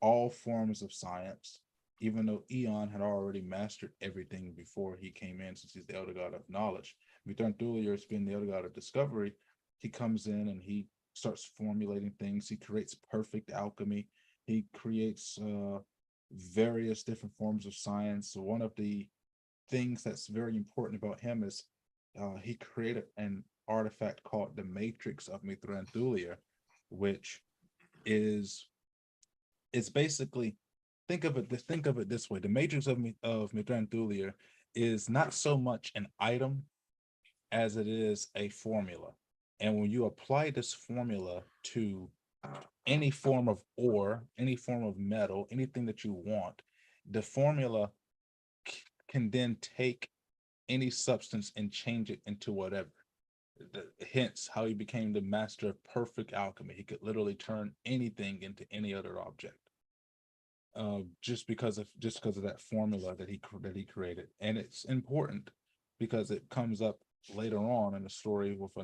all forms of science, even though Eon had already mastered everything before he came in, since he's the elder god of knowledge. Mithrandulier has been the elder god of discovery. He comes in and he starts formulating things. He creates perfect alchemy. He creates various different forms of science. So one of the things that's very important about him is he created an artifact called the Matrix of Mithrandulier, which is it's basically think of it this way: the Matrix of Mithrandulier is not so much an item as it is a formula. And when you apply this formula to any form of ore, any form of metal, anything that you want, the formula can then take any substance and change it into whatever. Hence, how he became the master of perfect alchemy. He could literally turn anything into any other object, just because of that formula that he created. And it's important because it comes up later on in the story with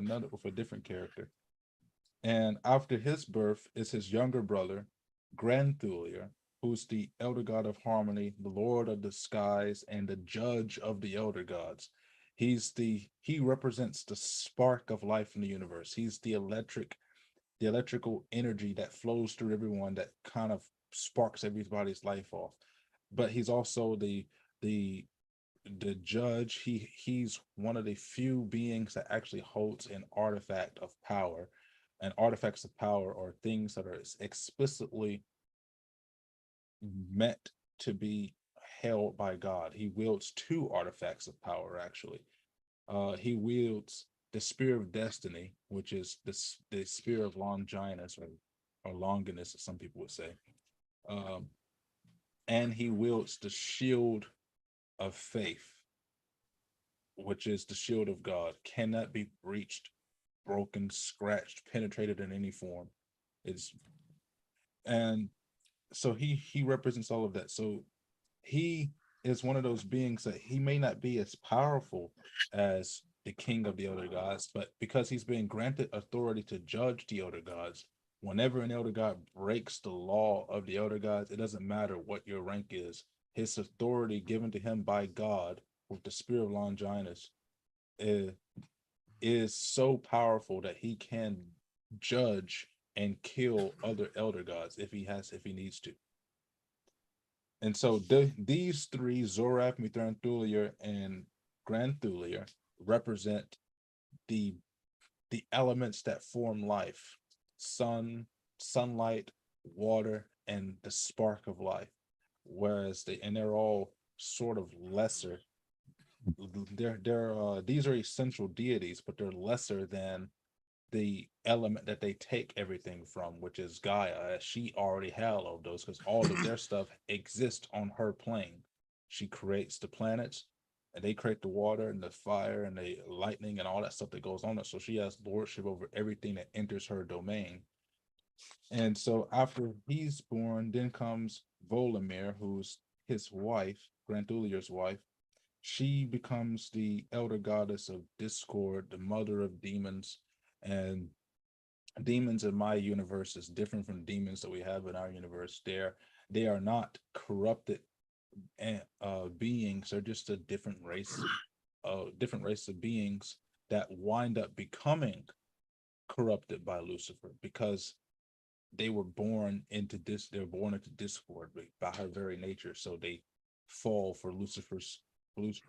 a different character. And after his birth is his younger brother, Granthulia, who's the elder god of harmony, the lord of the skies, and the judge of the elder gods. He represents the spark of life in the universe. He's the electrical energy that flows through everyone that kind of sparks everybody's life off. But he's also the the judge. He's one of the few beings that actually holds an artifact of power. And artifacts of power are things that are explicitly meant to be held by God. He wields two artifacts of power, actually. He wields the spear of destiny, which is the spear of Longinus, or Longinus, as some people would say. Um, and he wields the shield of faith, which is the shield of God, cannot be breached, broken, scratched, penetrated in any form. It's and so he represents all of that. So he is one of those beings that he may not be as powerful as the king of the elder gods, but because he's been granted authority to judge the elder gods, whenever an elder god breaks the law of the elder gods, it doesn't matter what your rank is. His authority given to him by God with the spear of Longinus is, is so powerful that he can judge and kill other elder gods if he needs to. And so these three, Zorath, Mithrandulier, and Granthulier, represent the the elements that form life: sun, sunlight, water, and the spark of life. Whereas they're all sort of lesser. They're these are essential deities, but they're lesser than the element that they take everything from, which is Gaia, as she already had all of those because all of their stuff exists on her plane. She creates the planets, and they create the water and the fire and the lightning and all that stuff that goes on. So she has lordship over everything that enters her domain. And so after he's born, then comes Volomir, who's his wife, Grantulier's wife. She becomes the elder goddess of discord, the mother of demons, and demons in my universe is different from demons that we have in our universe. They are not corrupted beings. They're just a different race of beings that wind up becoming corrupted by Lucifer because they're born into discord by her very nature. So they fall for Lucifer's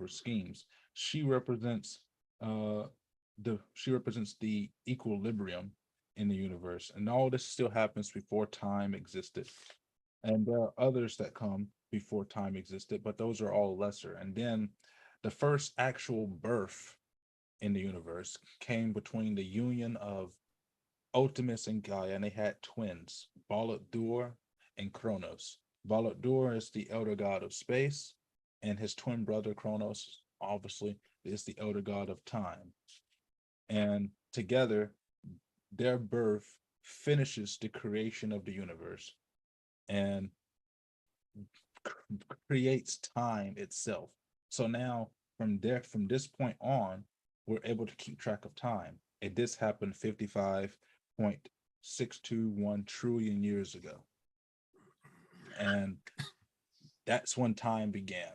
schemes. She represents uh she represents the equilibrium in the universe, and all this still happens before time existed. And there are others that come before time existed, but those are all lesser. And then the first actual birth in the universe came between the union of Optimus and Gaia, and they had twins, Baldur and Kronos. Baldur is the elder god of space, and his twin brother Kronos, obviously, is the elder god of time. And together, their birth finishes the creation of the universe and creates time itself. So now from this point on, we're able to keep track of time. And this happened 55.621 trillion years ago. And that's when time began.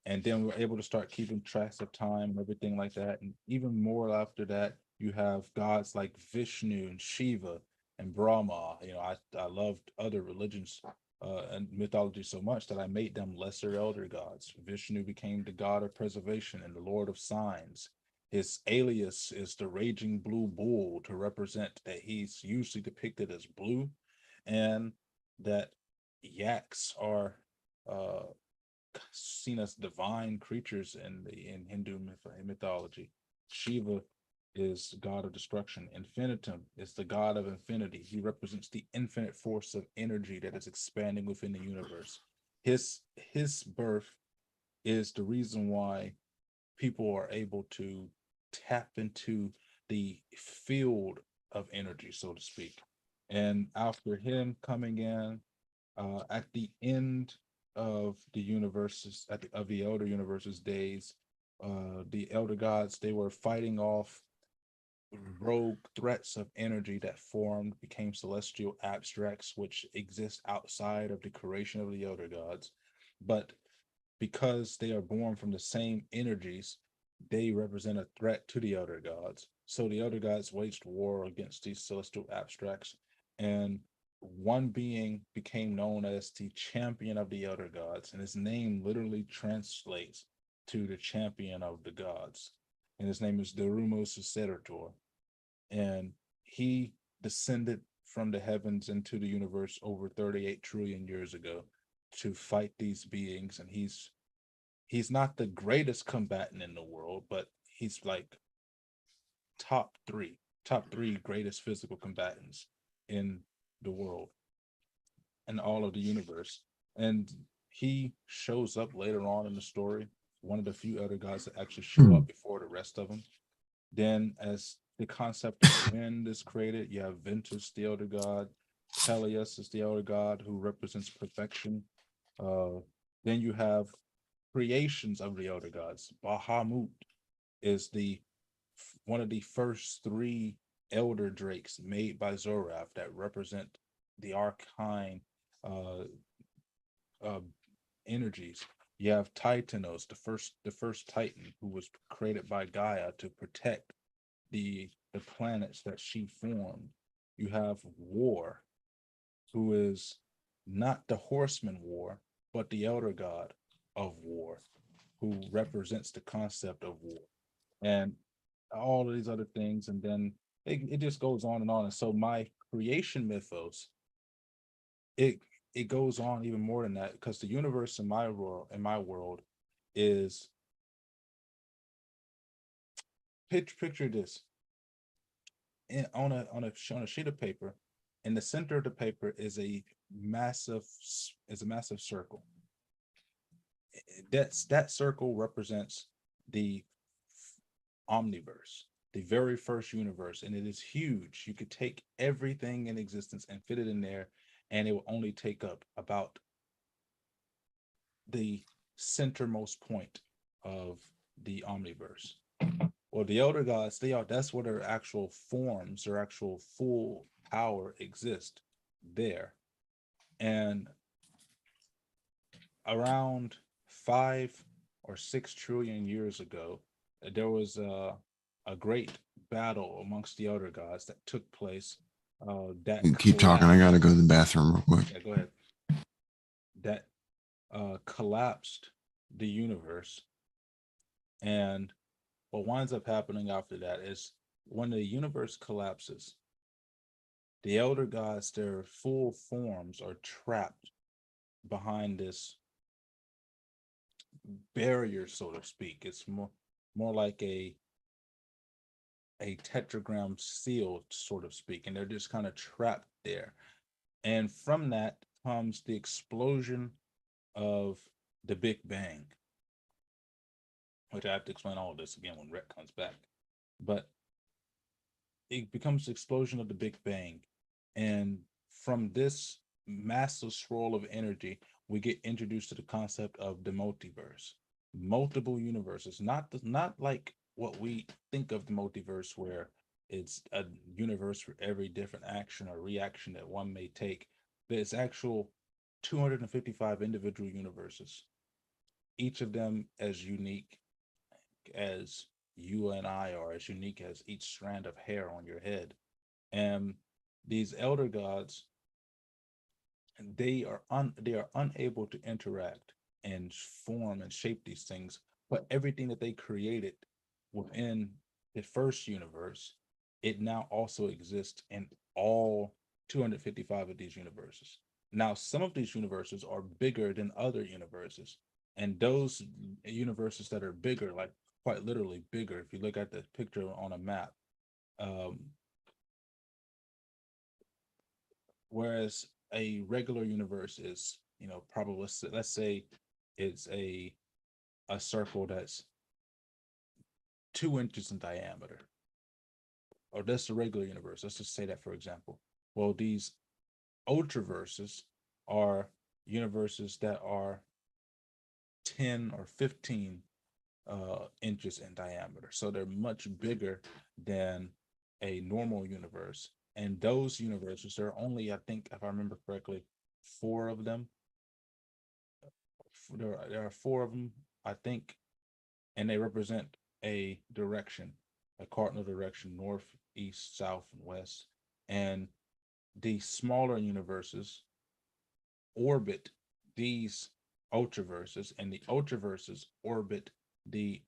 And then we're able to start keeping tracks of time and everything like that. And even more after that, you have gods like Vishnu and Shiva and Brahma. I loved other religions and mythology so much that I made them lesser elder gods. Vishnu became the god of preservation and the lord of signs. His alias is the raging blue bull to represent that he's usually depicted as blue, and that yaks are uh, seen as divine creatures in Hindu mythology. Shiva is god of destruction. Infinitum is the god of infinity. He represents the infinite force of energy that is expanding within the universe. His birth is the reason why people are able to tap into the field of energy, so to speak. And after him coming in, at the end of the universes, of the elder universes days, the elder gods, they were fighting off rogue threats of energy that formed, became celestial abstracts, which exist outside of the creation of the elder gods. But because they are born from the same energies, they represent a threat to the elder gods. So the elder gods waged war against these celestial abstracts, and one being became known as the champion of the elder gods, and his name literally translates to the champion of the gods. And his name is Darumos Sucerator. And he descended from the heavens into the universe over 38 trillion years ago to fight these beings. And he's not the greatest combatant in the world, but he's like top three, top three greatest physical combatants in the world and all of the universe. And he shows up later on in the story, one of the few other gods that actually show up before the rest of them. Then, as the concept of wind is created, you have Ventus, the elder god. Peleus is the elder god who represents perfection. Uh, then you have creations of the elder gods. Bahamut is the one of the first three elder drakes made by Zorath that represent the arcane uh, uh, energies. You have Titanos, the first Titan, who was created by Gaia to protect the planets that she formed. You have War, who is not the horseman War, but the elder god of war, who represents the concept of war, and all of these other things. And then it just goes on and on. And so my creation mythos, it it goes on even more than that, because the universe in my world is picture this on a sheet of paper. In the center of the paper massive is a massive circle. That circle represents the omniverse, the very first universe, and it is huge. You could take everything in existence and fit it in there, and it will only take up about the centermost point of the omniverse. Well, the elder gods, that's where their actual forms, their actual full power exist there. And around 5 or 6 trillion years ago, there was a great battle amongst the elder gods that took place. That Keep talking. I gotta collapsed. go to the bathroom real quick. Yeah, go ahead. That collapsed the universe. And what winds up happening after that is, when the universe collapses, the elder gods, their full forms are trapped behind this barrier, so to speak. It's more like a tetragram seal, so to speak, and they're just kind of trapped there. And from that comes the explosion of the Big Bang, which I have to explain all of this again when Rhett comes back. But it becomes the explosion of the Big Bang. And from this massive swirl of energy, we get introduced to the concept of the multiverse, multiple universes, not like what we think of the multiverse, where it's a universe for every different action or reaction that one may take. There's actual 255 individual universes, each of them as unique as you and I are, as unique as each strand of hair on your head. And these elder gods, they are unable to interact and form and shape these things, but everything that they created within the first universe, it now also exists in all 255 of these universes. Now, some of these universes are bigger than other universes, and those universes that are bigger, like quite literally bigger, if you look at the picture on a map, um, whereas a regular universe is, probably, let's say it's a circle that's 2 inches in diameter, or that's the regular universe. Let's just say that, for example. Well, these ultraverses are universes that are 10 or 15 inches in diameter. So they're much bigger than a normal universe. And those universes, there are only, I think, if I remember correctly, four of them. There are four of them, I think, and they represent a direction, a cardinal direction: north, east, south, and west. And the smaller universes orbit these ultraverses, and the ultraverses orbit the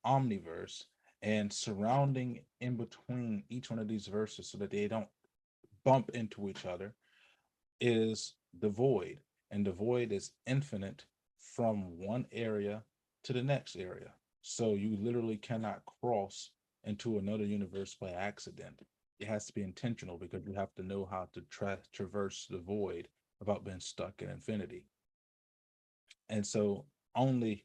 omniverse, and surrounding in between each one of these verses so that they don't bump into each other is the void. And the void is infinite from one area to the next area. So you literally cannot cross into another universe by accident. It has to be intentional, because you have to know how to traverse the void without being stuck in infinity. And so only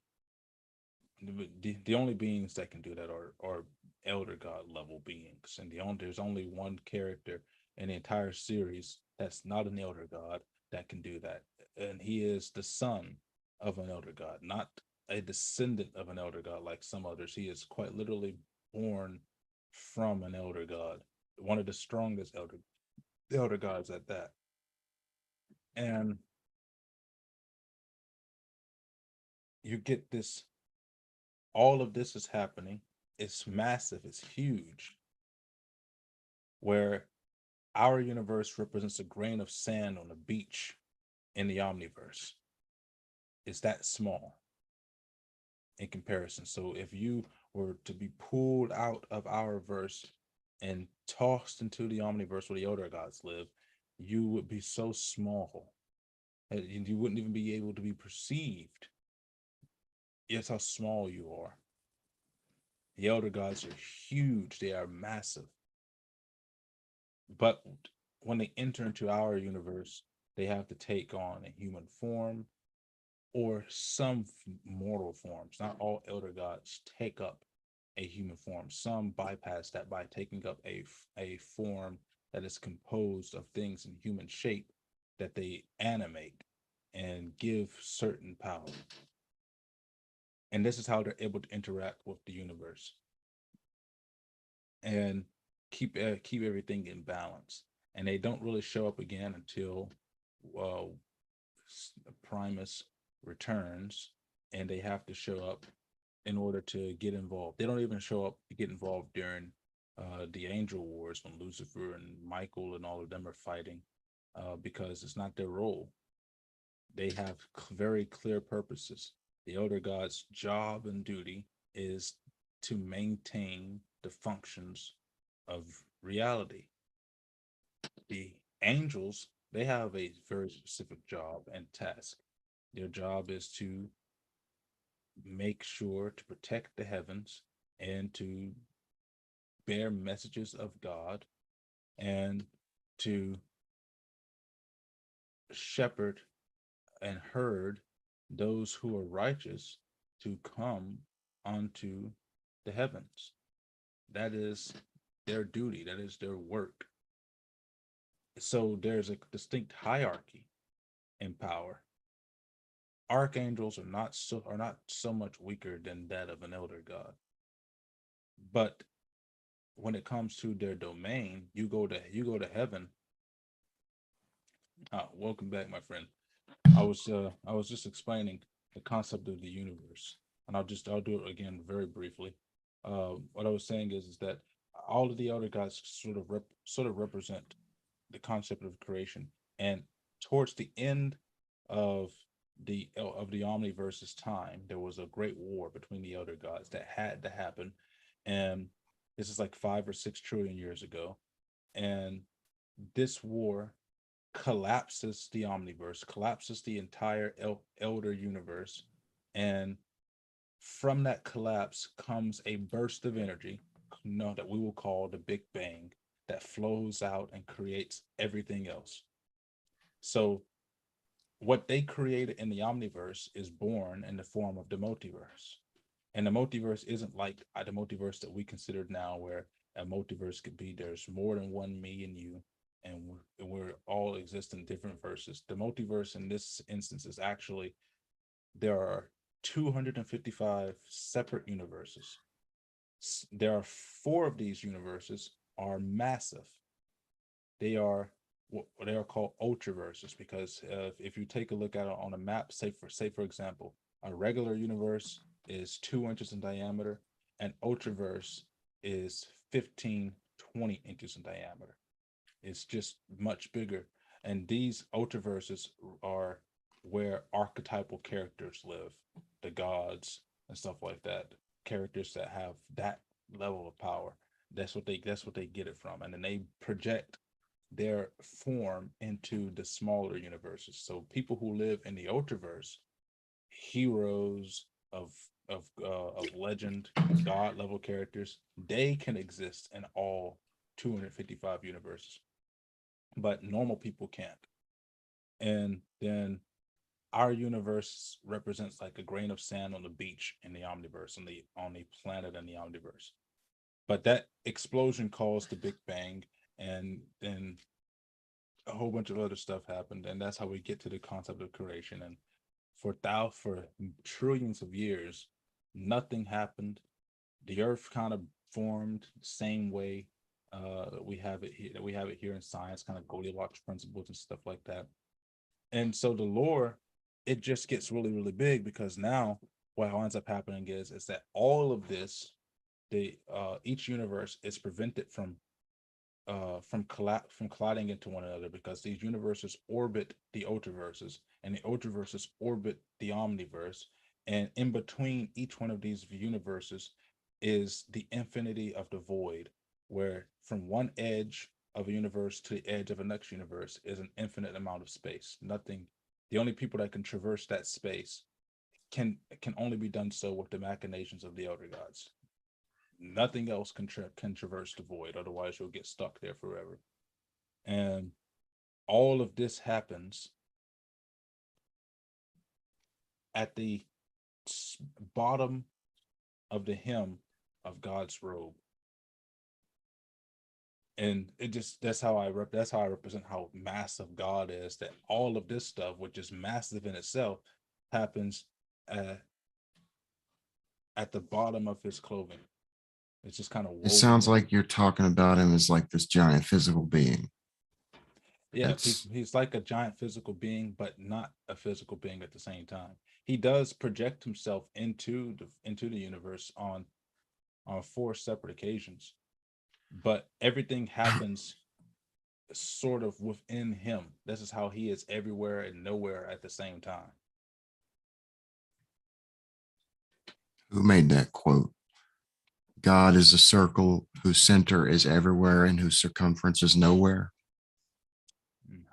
the only beings that can do that are elder god level beings, and there's only one character in the entire series that's not an elder god that can do that, and he is the son of an elder god, not a descendant of an elder god like some others. He is quite literally born from an elder god, one of the strongest elder gods at that. And you get this, all of this is happening. It's massive, it's huge, where our universe represents a grain of sand on a beach in the omniverse. It's that small in comparison. So if you were to be pulled out of our verse and tossed into the omniverse where the elder gods live, you would be so small that you wouldn't even be able to be perceived. It's how small you are. The elder gods are huge, they are massive. But when they enter into our universe, they have to take on a human form or some mortal forms. Not all elder gods take up a human form. Some bypass that by taking up a form that is composed of things in human shape that they animate and give certain power. And this is how they're able to interact with the universe and keep everything in balance. And they don't really show up again until uh, Primus returns, and they have to show up in order to get involved. They don't even show up to get involved during the Angel Wars when Lucifer and Michael and all of them are fighting, because it's not their role. They have very clear purposes. The elder god's job and duty is to maintain the functions of reality. The angels, they have a very specific job and task. Their job is to make sure to protect the heavens and to bear messages of God and to shepherd and herd those who are righteous to come onto the heavens. That is their duty, that is their work. So there's a distinct hierarchy in power. Archangels are not so much weaker than that of an elder god. But when it comes to their domain, you go to heaven. Welcome back, my friend. I was just explaining the concept of the universe, and I'll do it again very briefly. What I was saying is that all of the elder gods sort of represent the concept of creation, and towards the end of the omniverse's time, there was a great war between the elder gods that had to happen, and this is like 5 or 6 trillion years ago, and this war collapses the omniverse, collapses the entire elder universe, and from that collapse comes a burst of energy, that we will call the Big Bang, that flows out and creates everything else. So what they created in the omniverse is born in the form of the multiverse. And the multiverse isn't like the multiverse that we consider now, where a multiverse could be there's more than one me and you, and we're all exist in different verses. The multiverse in this instance is actually there are 255 separate universes. There are four of these universes are massive. They are called ultraverses because if you take a look at it on a map, say for example, a regular universe is 2 inches in diameter, and ultraverse is 15, 20 inches in diameter. It's just much bigger. And these ultraverses are where archetypal characters live, the gods and stuff like that. Characters that have that level of power. That's what they get it from. And then they project their form into the smaller universes. So people who live in the ultraverse, heroes of legend, god level characters, they can exist in all 255 universes, but normal people can't. And then our universe represents like a grain of sand on the beach in the omniverse, on the planet in the omniverse. But that explosion caused the Big Bang, and then a whole bunch of other stuff happened, and that's how we get to the concept of creation. And for trillions of years, nothing happened. The Earth kind of formed the same way we have it here in science, kind of Goldilocks principles and stuff like that. And so the lore, it just gets really, really big because now what ends up happening is that all of this, the each universe is prevented from colliding into one another because these universes orbit the ultraverses, and the ultraverses orbit the omniverse, and in between each one of these universes is the infinity of the void, where from one edge of a universe to the edge of a next universe is an infinite amount of space. Nothing, the only people that can traverse that space can only be done so with the machinations of the elder gods. Nothing else can traverse the void, otherwise you'll get stuck there forever. And all of this happens at the bottom of the hem of God's robe. And it just that's how I represent how massive God is, that all of this stuff, which is massive in itself, happens at, at the bottom of his clothing. It's just kind of It woven sounds in. like you're talking about him as like this giant physical being. Yeah, That's he's like a giant physical being, but not a physical being at the same time. He does project himself into the universe on four separate occasions, but everything happens sort of within him. This is how he is everywhere and nowhere at the same time. who made that quote. God is a circle whose center is everywhere and whose circumference is nowhere.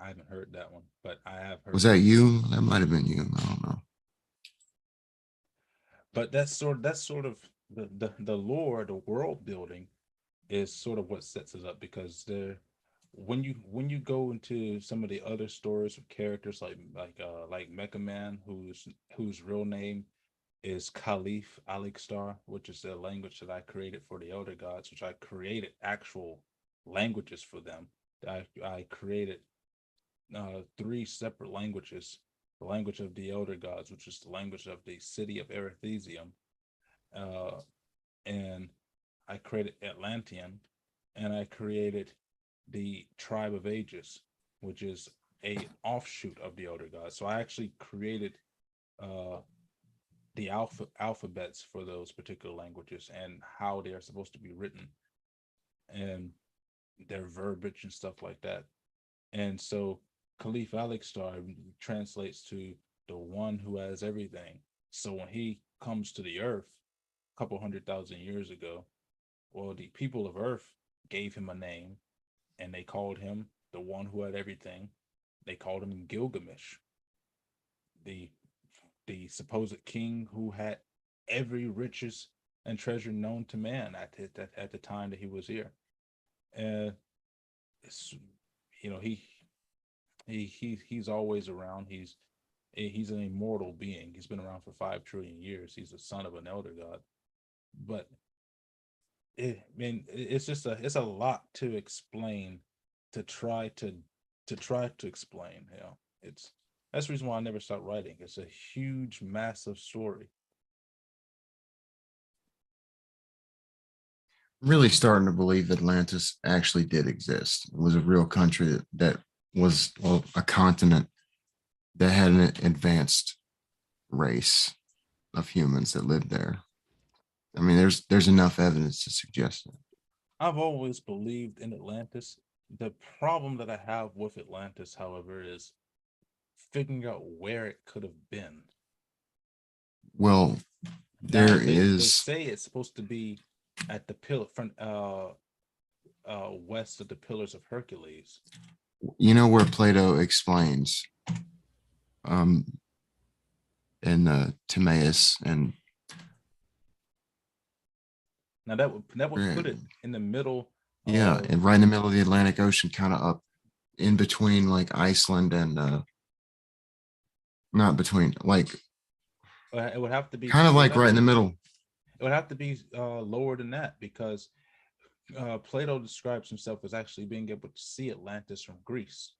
I haven't heard that one, but I have Was heard that that. you? That might have been you. I don't know. But that's sort of the lore, the world building is sort of what sets it up, because there when you go into some of the other stories of characters like Mecha Man, whose real name is Caliph Alikstar, which is the language that I created for the elder gods, which I created actual languages for them. I created three separate languages: the language of the elder gods, which is the language of the city of Erethesium, uh, and I created Atlantean, and I created the tribe of ages, which is a offshoot of the elder gods. So I actually created uh, the alphabets for those particular languages and how they are supposed to be written and their verbiage and stuff like that. And so Caliph Alekstar translates to the one who has everything. So when he comes to the earth a couple 100,000 years ago, well, the people of earth gave him a name and they called him the one who had everything. They called him Gilgamesh, the the supposed king who had every riches and treasure known to man at the time that he was here. And it's, you know, he's always around. He's an immortal being. He's been around for 5 trillion years. He's the son of an elder god. But I mean, it's just it's a lot to explain to try to explain. You know, it's that's the reason why I never stopped writing. It's a huge, massive story. I'm really starting to believe Atlantis actually did exist. It was a real country that was, well, a continent that had an advanced race of humans that lived there. I mean, there's enough evidence to suggest it. I've always believed in Atlantis. The problem that I have with Atlantis, however, is figuring out where it could have been. Well, Now there they is, say it's supposed to be at the pillar front west of the Pillars of Hercules. where Plato explains um in Timaeus and Now that would put it in the middle yeah, of and right in the middle of the Atlantic Ocean, kind of up in between like Iceland and not between, like it would have to be kind of like right in the middle. it would have to be lower than that because Plato describes himself as actually being able to see Atlantis from Greece.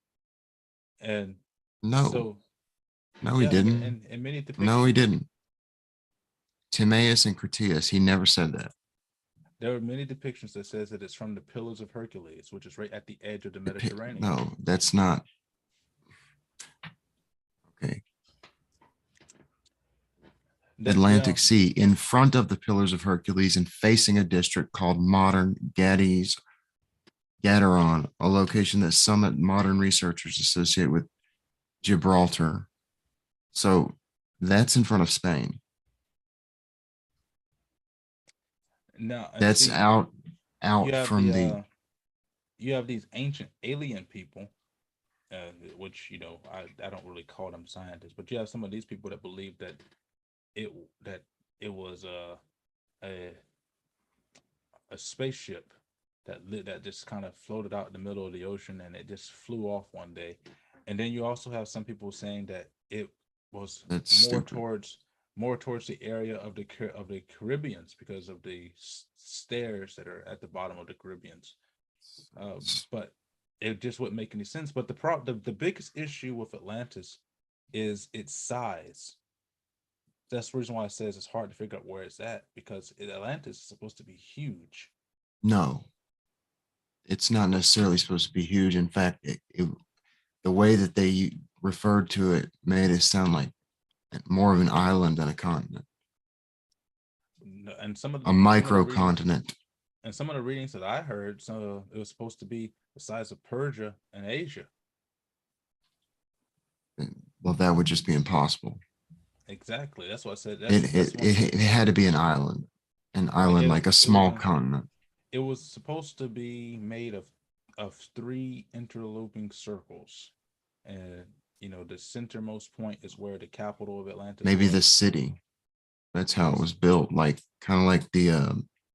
And No, so no, he yeah, didn't. and many No, he depictions. didn't. Timaeus and Critias, he never said that. There are many depictions that says that it's from the Pillars of Hercules, which is right at the edge of the Mediterranean. No, that's not okay. That yeah, Atlantic Sea in front of the Pillars of Hercules and facing a district called modern Gades, Gadaron, a location that some modern researchers associate with Gibraltar. So that's in front of Spain. now and That's see, you out have from the the you have these ancient alien people, which I don't really call them scientists, but you have some of these people that believe it that it was a a spaceship that just kind of floated out in the middle of the ocean and it just flew off one day. And then you also have some people saying that it was that's more stupid. towards the area of the Caribbeans because of the stairs that are at the bottom of the Caribbeans. But it just wouldn't make any sense. But the biggest issue with Atlantis is its size. That's the reason why it says it's hard to figure out where it's at because Atlantis is supposed to be huge. No, it's not necessarily supposed to be huge. In fact, the way that they referred to it made it sound like more of an island than a continent, And a some of the readings microcontinent. and some of the readings that I heard, so it was supposed to be the size of Persia and Asia. Well, that would just be impossible. Exactly. That's what I said. It That's it one. it, it had to be an island like a It was small continent. it was supposed to be made of three interlooping circles, and the centermost point is where the capital of Atlantis Maybe the was. city. That's how it Yes. was built, like kind of like the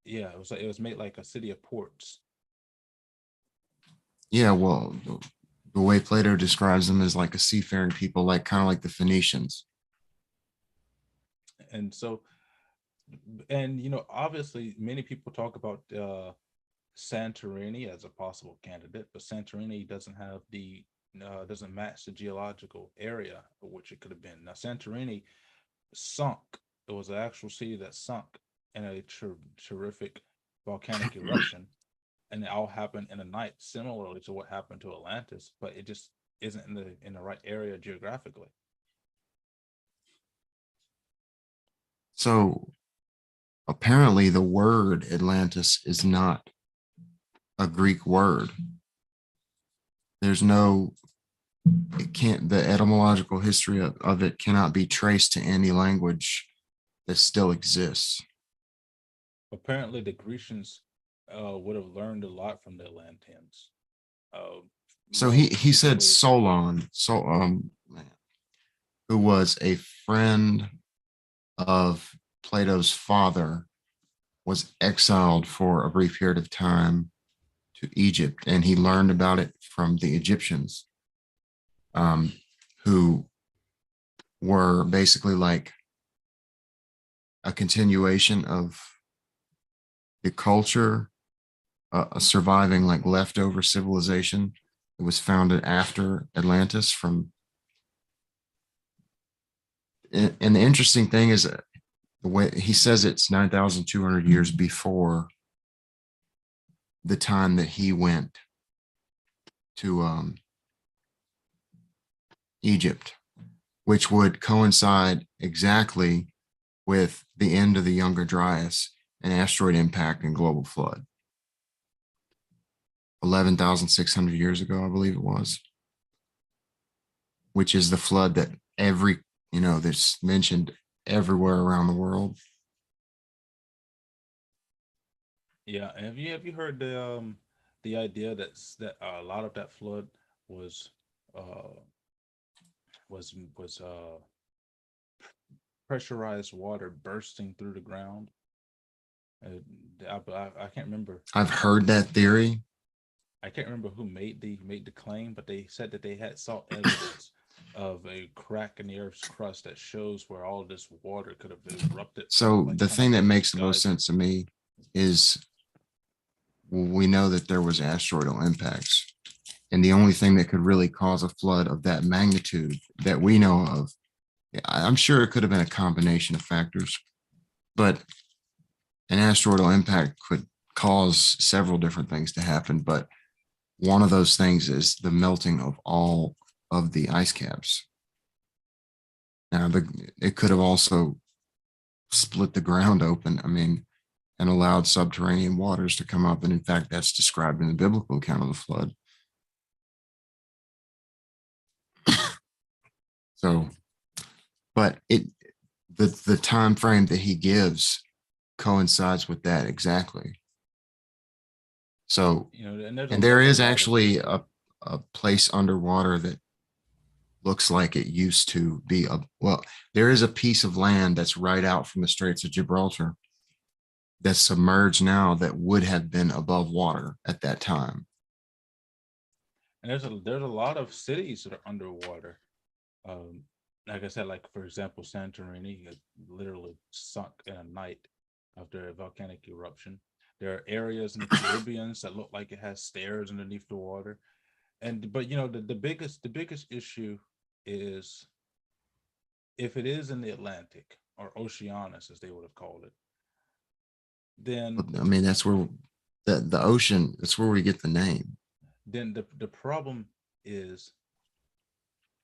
Yeah, it was made like a city of ports. yeah. Well, the way Plato describes them is like a seafaring people, like kind of like the Phoenicians. And so, and obviously, many people talk about Santorini as a possible candidate, but Santorini doesn't match the geological area of which it could have been. Now, Santorini sunk. It was an actual city that sunk in a terrific volcanic eruption, and it all happened in a night, similarly to what happened to Atlantis, but it just isn't in the right area geographically. So apparently the word Atlantis is not a Greek word. There's no, it can't, the etymological history of it cannot be traced to any language that still exists. Apparently, the Grecians would have learned a lot from the Atlanteans. Uh, So More he said specifically, Solon, so man, who was a friend of Plato's father, was exiled for a brief period of time to Egypt, and he learned about it from the Egyptians, um, who were basically like a continuation of the culture, a surviving like leftover civilization that was founded after Atlantis. And the interesting thing is the way he says it's 9,200 years before the time that he went to Egypt, which would coincide exactly with the end of the Younger Dryas, an asteroid impact and global flood. 11,600 years ago, I believe it was, which is the flood that that's mentioned everywhere around the world. yeah. Have you heard the idea that a lot of that flood was uh was pressurized water bursting through the ground? I can't remember. I've heard that theory. I can't remember who made the claim, but they said that they had saw evidence of a crack in the Earth's crust that shows where all this water could have erupted from, So like the kind of thing like that a makes the most geyser. sense to me is we know that there was asteroidal impacts, and the only thing that could really cause a flood of that magnitude that we know of, I'm sure it could have been a combination of factors, but an asteroidal impact could cause several different things to happen. But one of those things is the melting of all of the ice caps. Now, it could have also split the ground open. I mean, and allowed subterranean waters to come up. And in fact, that's described in the biblical account of the flood. So, but the time frame that he gives coincides with that exactly. So, And there's and there a is lot of actually a place underwater that looks like it used to be there is a piece of land that's right out from the Straits of Gibraltar that's submerged now that would have been above water at that time. and there's a lot of cities that are underwater. Um, like I said, like for example, Santorini literally sunk in a night after a volcanic eruption. There are areas in the Caribbeans that look like it has stairs underneath the water. And but the biggest issue is if it is in the Atlantic or Oceanus as they would have called it, then I mean, that's where the ocean, that's where we get the name. the problem is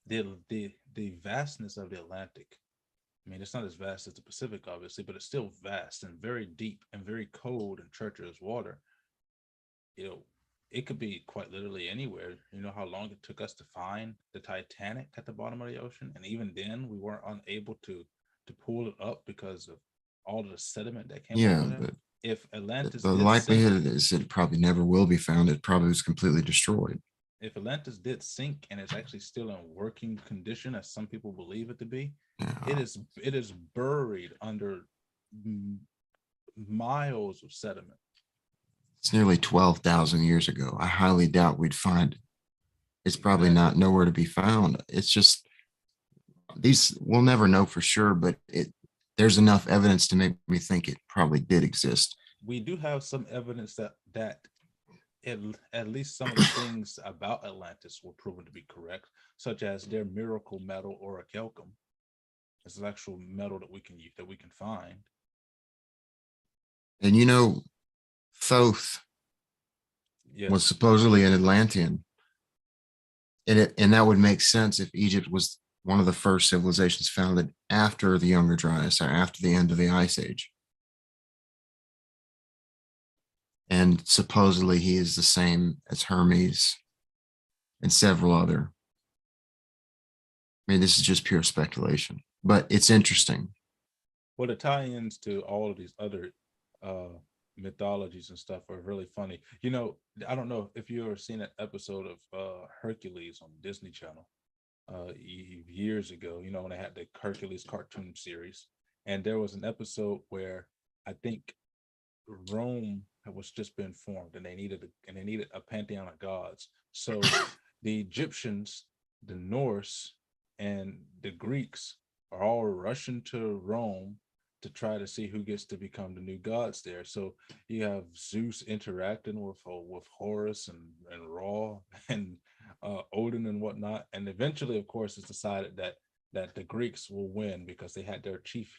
the vastness of the Atlantic. I mean, it's not as vast as the Pacific, obviously, but it's still vast and very deep and very cold and treacherous water. You know, it could be quite literally anywhere. You know how long it took us to find the Titanic at the bottom of the ocean, and even then, we weren't unable to pull it up because of all of the sediment that came Yeah, over there. If Atlantis the did sink, likelihood is it probably never will be found. It probably was completely destroyed. if Atlantis did sink and it's actually still in working condition, as some people believe it to be, Yeah. it is buried under miles of sediment. It's nearly 12,000 years ago. I highly doubt we'd find it. It's probably not Exactly. nowhere to be found. It's just we'll never know for sure, but there's enough evidence to make me think it probably did exist. We do have some evidence that at, at least some of the things about Atlantis were proven to be correct, such as their miracle metal or a orichalcum. It's an actual metal that we can use, that we can find. And Thoth was Yes. supposedly an Atlantean. And that would make sense if Egypt was one of the first civilizations founded after the Younger Dryas or after the end of the Ice Age. And supposedly he is the same as Hermes and several other. I mean, this is just pure speculation, but it's interesting. Well, the tie-ins to all of these other uh mythologies and stuff are really funny. I don't know if you ever seen an episode of Hercules on Disney Channel years ago, when they had the Hercules cartoon series. And there was an episode where I think Rome was just been formed, and they needed a pantheon of gods. So the Egyptians, the Norse, and the Greeks are all rushing to Rome to try to see who gets to become the new gods there. So you have Zeus interacting with Horus and Ra and Odin and whatnot. And eventually, of course, it's decided that the Greeks will win because they had their chief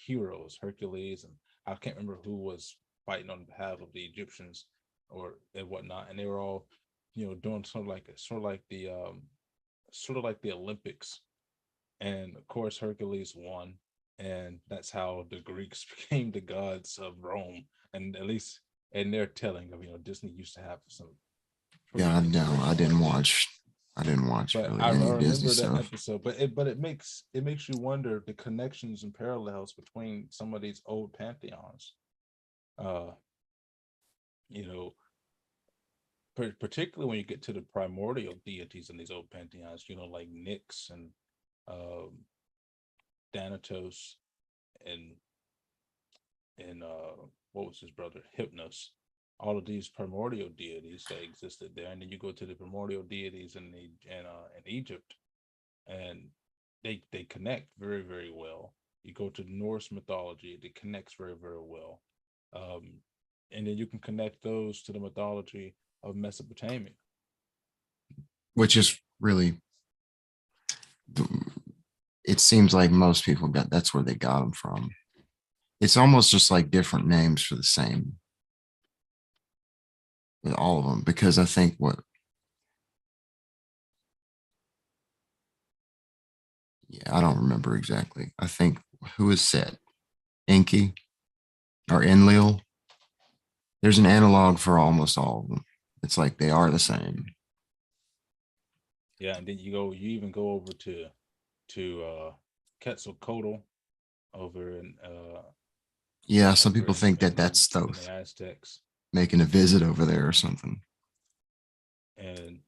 heroes, Hercules, and I can't remember who was fighting on behalf of the Egyptians or and whatnot, and they were all, doing sort of like the Olympics. And of course, Hercules won, and that's how the Greeks became the gods of Rome. And at least in their telling of, Disney used to have some pretty Yeah, no, interesting I didn't ones. watch. I didn't watch But really I any Disney remember that stuff. episode. But it makes you wonder the connections and parallels between some of these old pantheons. Uh, you know, particularly when you get to the primordial deities in these old pantheons, like Nyx and um, Thanatos and what was his brother, Hypnos. All of these primordial deities that existed there, and then you go to the primordial deities in Egypt, and they connect very, very well. You go to Norse mythology, it connects very, very well. Um, and then you can connect those to the mythology of Mesopotamia. Which is really, it seems like most people got that's where they got them from. It's almost just like different names for the same with all of them, because I think yeah, I don't remember exactly. I think who is Set? Enki or Enlil? There's an analog for almost all of them. It's like they are the same. Yeah, and then you even go over to Quetzalcoatl over in Yeah, some over people think that in that's in the Thoth Aztecs. making a visit over there or something. And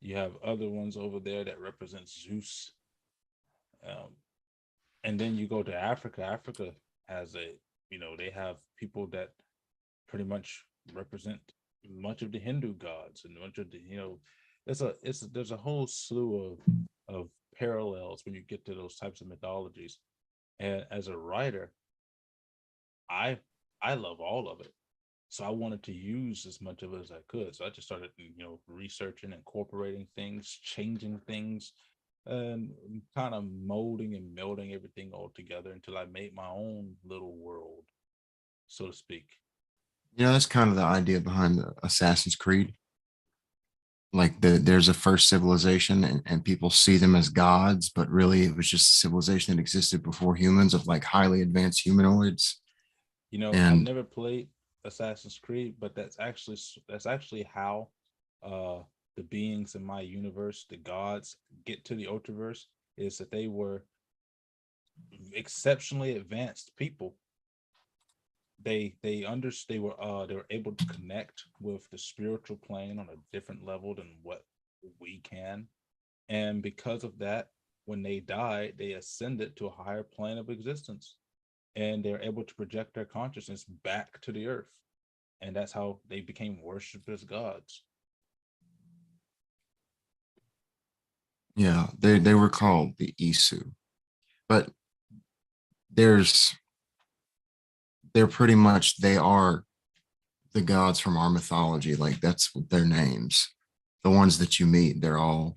you have other ones over there that represent Zeus. Um, and then you go to Africa. Africa has they have people that pretty much represent much of the Hindu gods and much of the, there's a whole slew of parallels when you get to those types of mythologies. And as a writer, I I love all of it. So I wanted to use as much of it as I could. So I just started, researching, incorporating things, changing things, and kind of molding and melding everything all together until I made my own little world, so to speak. That's kind of the idea behind the Assassin's Creed. Like there's a first civilization and people see them as gods, but really it was just a civilization that existed before humans of like highly advanced humanoids. I've And never played Assassin's Creed, but that's actually how uh the beings in my universe, the gods, get to the Ultraverse, is that they were exceptionally advanced people. They were able to connect with the spiritual plane on a different level than what we can. And because of that, when they died, they ascended to a higher plane of existence, and they're able to project their consciousness back to the earth. And that's how they became worshipped as gods. yeah, they were called the Isu. But there's they're pretty much they are the gods from our mythology. Like that's their names. The ones that you meet, they're all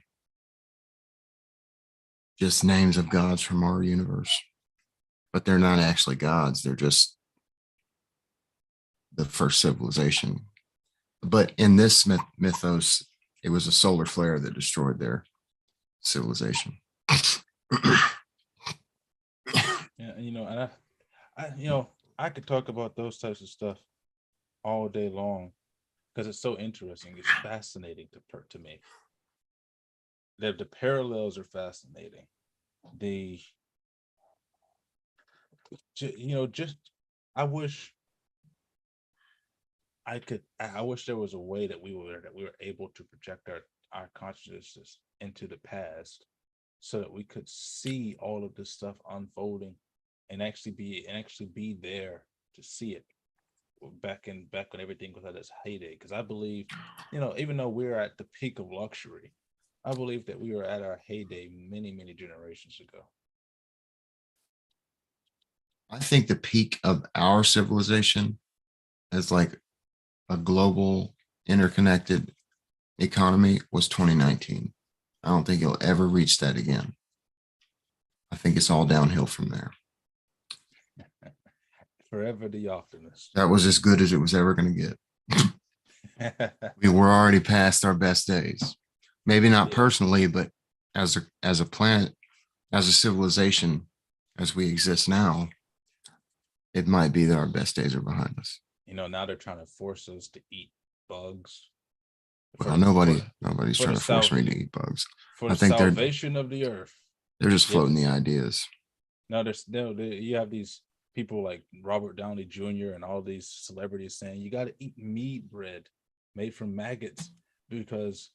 just names of gods from our universe, but they're not actually gods. They're just the first civilization. But in this mythos, it was a solar flare that destroyed their civilization. Yeah, and I could talk about those types of stuff all day long because it's so interesting. It's fascinating to me. The parallels are fascinating. The just I wish I wish there was a way that we were able to project our consciousness into the past so that we could see all of this stuff unfolding and actually be there to see it back when everything was at its heyday. Because I believe, even though we're at the peak of luxury, I believe that we were at our heyday many, many generations ago. I think the peak of our civilization as like a global interconnected economy was 2019. I don't think you'll ever reach that again. I think it's all downhill from there. Forever the optimist. That was as good as it was ever going to get. We were already past our best days. Maybe not Yeah. personally, but as a planet, as a civilization, as we exist now, it might be that our best days are behind us. Now they're trying to force us to eat bugs. Well, For, nobody's for trying the to force sal- me to eat bugs. for I the think salvation of the earth. they're just floating the Yes. ideas. No, you have these people like Robert Downey Jr. and all these celebrities saying you got to eat meat bread made from maggots because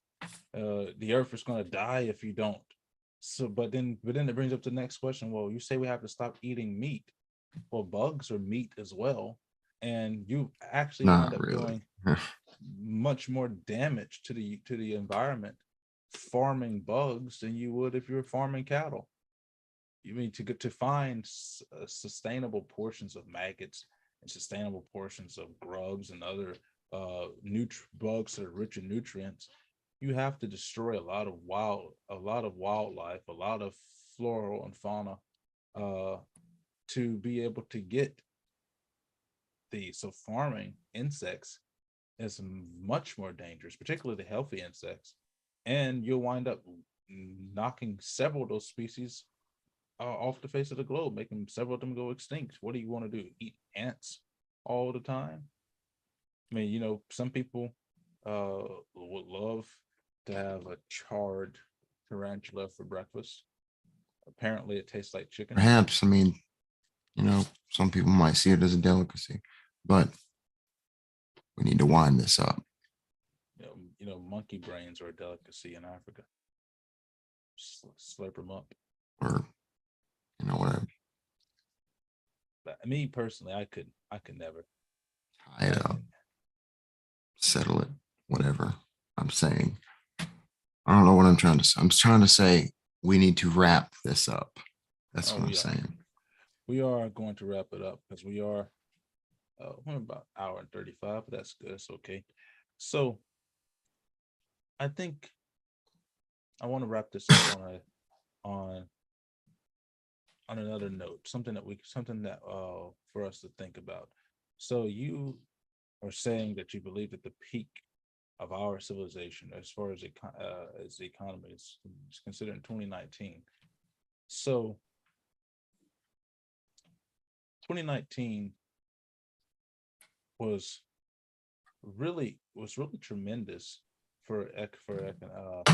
the earth is going to die if you don't. So, but then it brings up the next question. Well, you say we have to stop eating meat. Well, bugs are meat as well, and you actually wind Not up really. doing much more damage to the environment farming bugs than you would if you were farming cattle. You mean to find sustainable portions of maggots and sustainable portions of grubs and other bugs that are rich in nutrients, you have to destroy a lot of wildlife, a lot of floral and fauna uh, to be able to get these. So farming insects is much more dangerous, particularly the healthy insects, and you'll wind up knocking several of those species off the face of the globe, making several of them go extinct. What do you want to do? Eat ants all the time? I mean, some people would love to have a charred tarantula for breakfast. Apparently, it tastes like chicken. Perhaps, I mean, some people might see it as a delicacy, but we need to wind this up. Monkey brains are a delicacy in Africa. Slurp them up. Or, whatever. But me personally, I could never. Tie it up. Settle it. Whatever I'm saying. I don't know what I'm trying to say. I'm trying to say we need to wrap this up. That's what I'm saying. We are going to wrap it up because we are we're about an hour and 35, but that's good. It's okay. So I think I want to wrap this up on another note, something that for us to think about. So you are saying that you believe that the peak of our civilization, as far as the economy is considered in 2019. So 2019 was really tremendous for the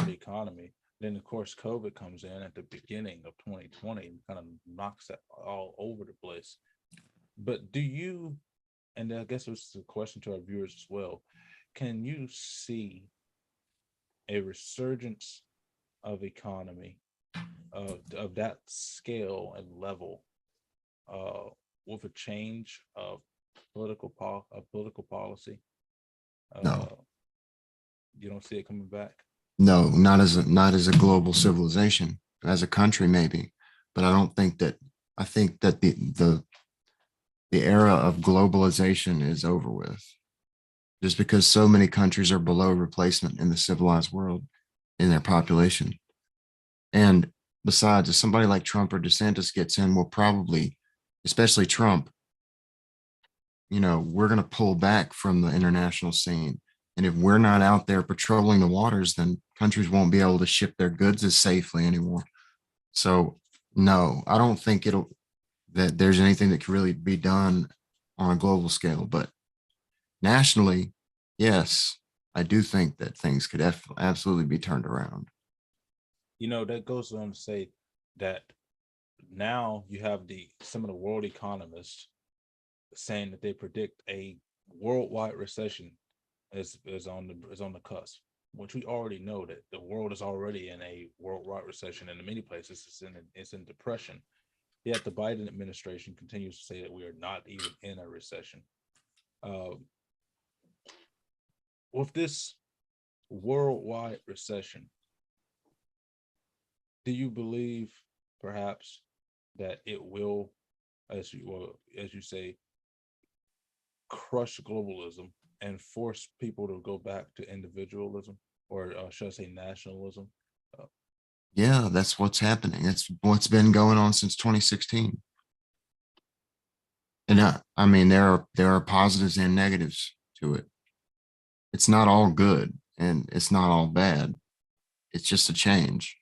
economy. Then of course COVID comes in at the beginning of 2020 and kind of knocks that all over the place. But do you, and I guess it's a question to our viewers as well, can you see a resurgence of economy of that scale and level with a change of political policy? No. You don't see it coming back? No, not as a global civilization. As a country, maybe, but I don't think that I think that the era of globalization is over with. Just because so many countries are below replacement in the civilized world in their population. And besides, if somebody like Trump or DeSantis gets in, we'll probably, especially Trump, we're going to pull back from the international scene. And if we're not out there patrolling the waters, then countries won't be able to ship their goods as safely anymore. So, no, I don't think that there's anything that can really be done on a global scale. But nationally, yes, I do think that things could absolutely be turned around. That goes on to say that now you have some of the world economists saying that they predict a worldwide recession is on the cusp, which we already know that the world is already in a worldwide recession, and in many places it's in depression. Yet the Biden administration continues to say that we are not even in a recession. Uh, with this worldwide recession, do you believe perhaps that it will, as you say, crush globalism and force people to go back to individualism, or should I say nationalism? Uh, Yeah, that's what's happening. It's what's been going on since 2016. And I mean, there are positives and negatives to it. It's not all good and it's not all bad. It's just a change.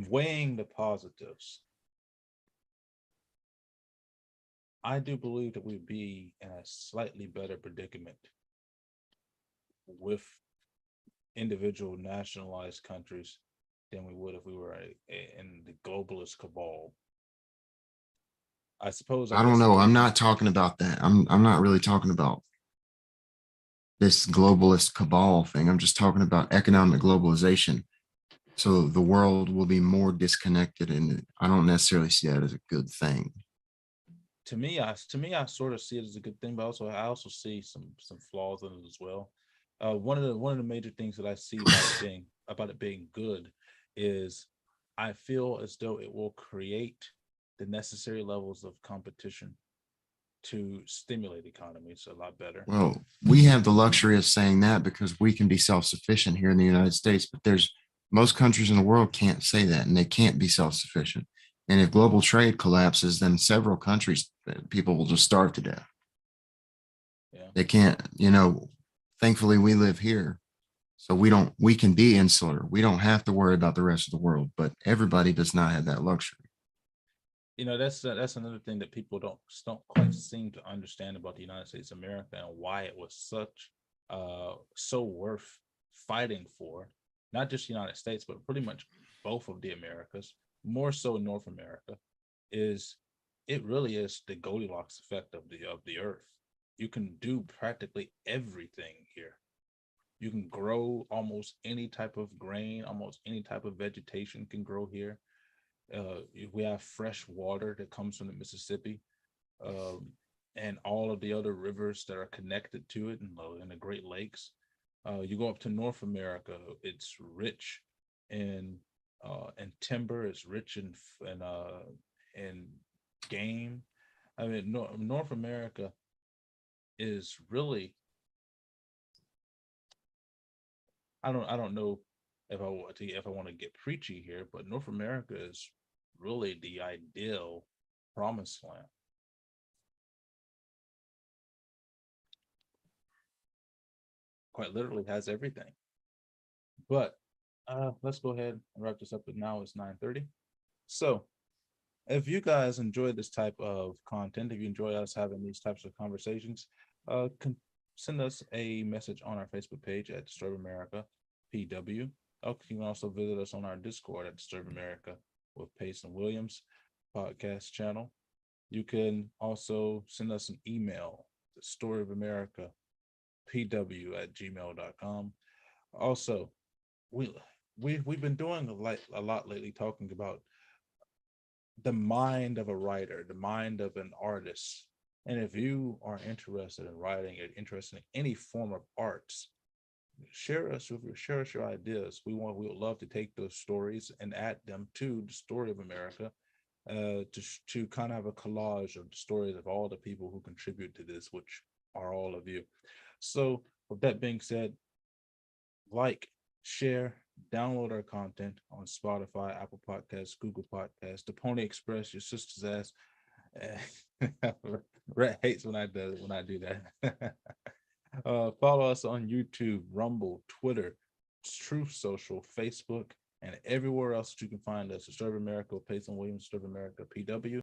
Weighing the positives, I do believe that we'd be in a slightly better predicament with individual nationalized countries than we would if we were in the globalist cabal. I suppose, I I don't guess, know. I'm not talking about that. I'm not really talking about this globalist cabal thing. I'm just talking about economic globalization. So the world will be more disconnected, and I don't necessarily see that as a good thing. to me, I sort of see it as a good thing, but I also see some flaws in it as well. One of the major things that I see about it being good is I feel as though it will create the necessary levels of competition to stimulate economies a lot better. Well, we have the luxury of saying that because we can be self-sufficient here in the United States, but there's most countries in the world can't say that and they can't be self-sufficient. And if global trade collapses, then several countries, people will just starve to death. Yeah. They can't, thankfully we live here. So we can be insular. We don't have to worry about the rest of the world, but everybody does not have that luxury. That's another thing that people don't quite seem to understand about the United States of America, and why it was so worth fighting for, not just the United States, but pretty much both of the Americas, more so North America, is it really is the Goldilocks effect of the earth. You can do practically everything here. You can grow almost any type of grain, almost any type of vegetation can grow here. We have fresh water that comes from the Mississippi, um, and all of the other rivers that are connected to it, and the Great Lakes. You go up to North America; it's rich in timber. It's rich in game. I mean, North America is really, I don't know if I want to get preachy here, but North America is really the ideal promised land. Quite literally has everything. But let's go ahead and wrap this up. But now it's 9:30. So if you guys enjoy this type of content, if you enjoy us having these types of conversations, send us a message on our Facebook page at Disturb America PW. You can also visit us on our Discord at Disturb America with Pace and Williams podcast channel. You can also send us an email, the story of America pw@gmail.com. Also, we we've been doing a lot lately, talking about the mind of a writer, the mind of an artist. And if you are interested in writing, or interested in any form of arts, share us your ideas. We would love to take those stories and add them to the story of America, to kind of have a collage of the stories of all the people who contribute to this, which are all of you. So with that being said, like, share, download our content on Spotify, Apple Podcasts, Google Podcasts, the Pony Express, your sister's ass. Rhett hates when I do that. Follow us on YouTube, Rumble, Twitter, Truth Social, Facebook, and everywhere else that you can find us. Serve America, Payson Williams, Serve America, PW.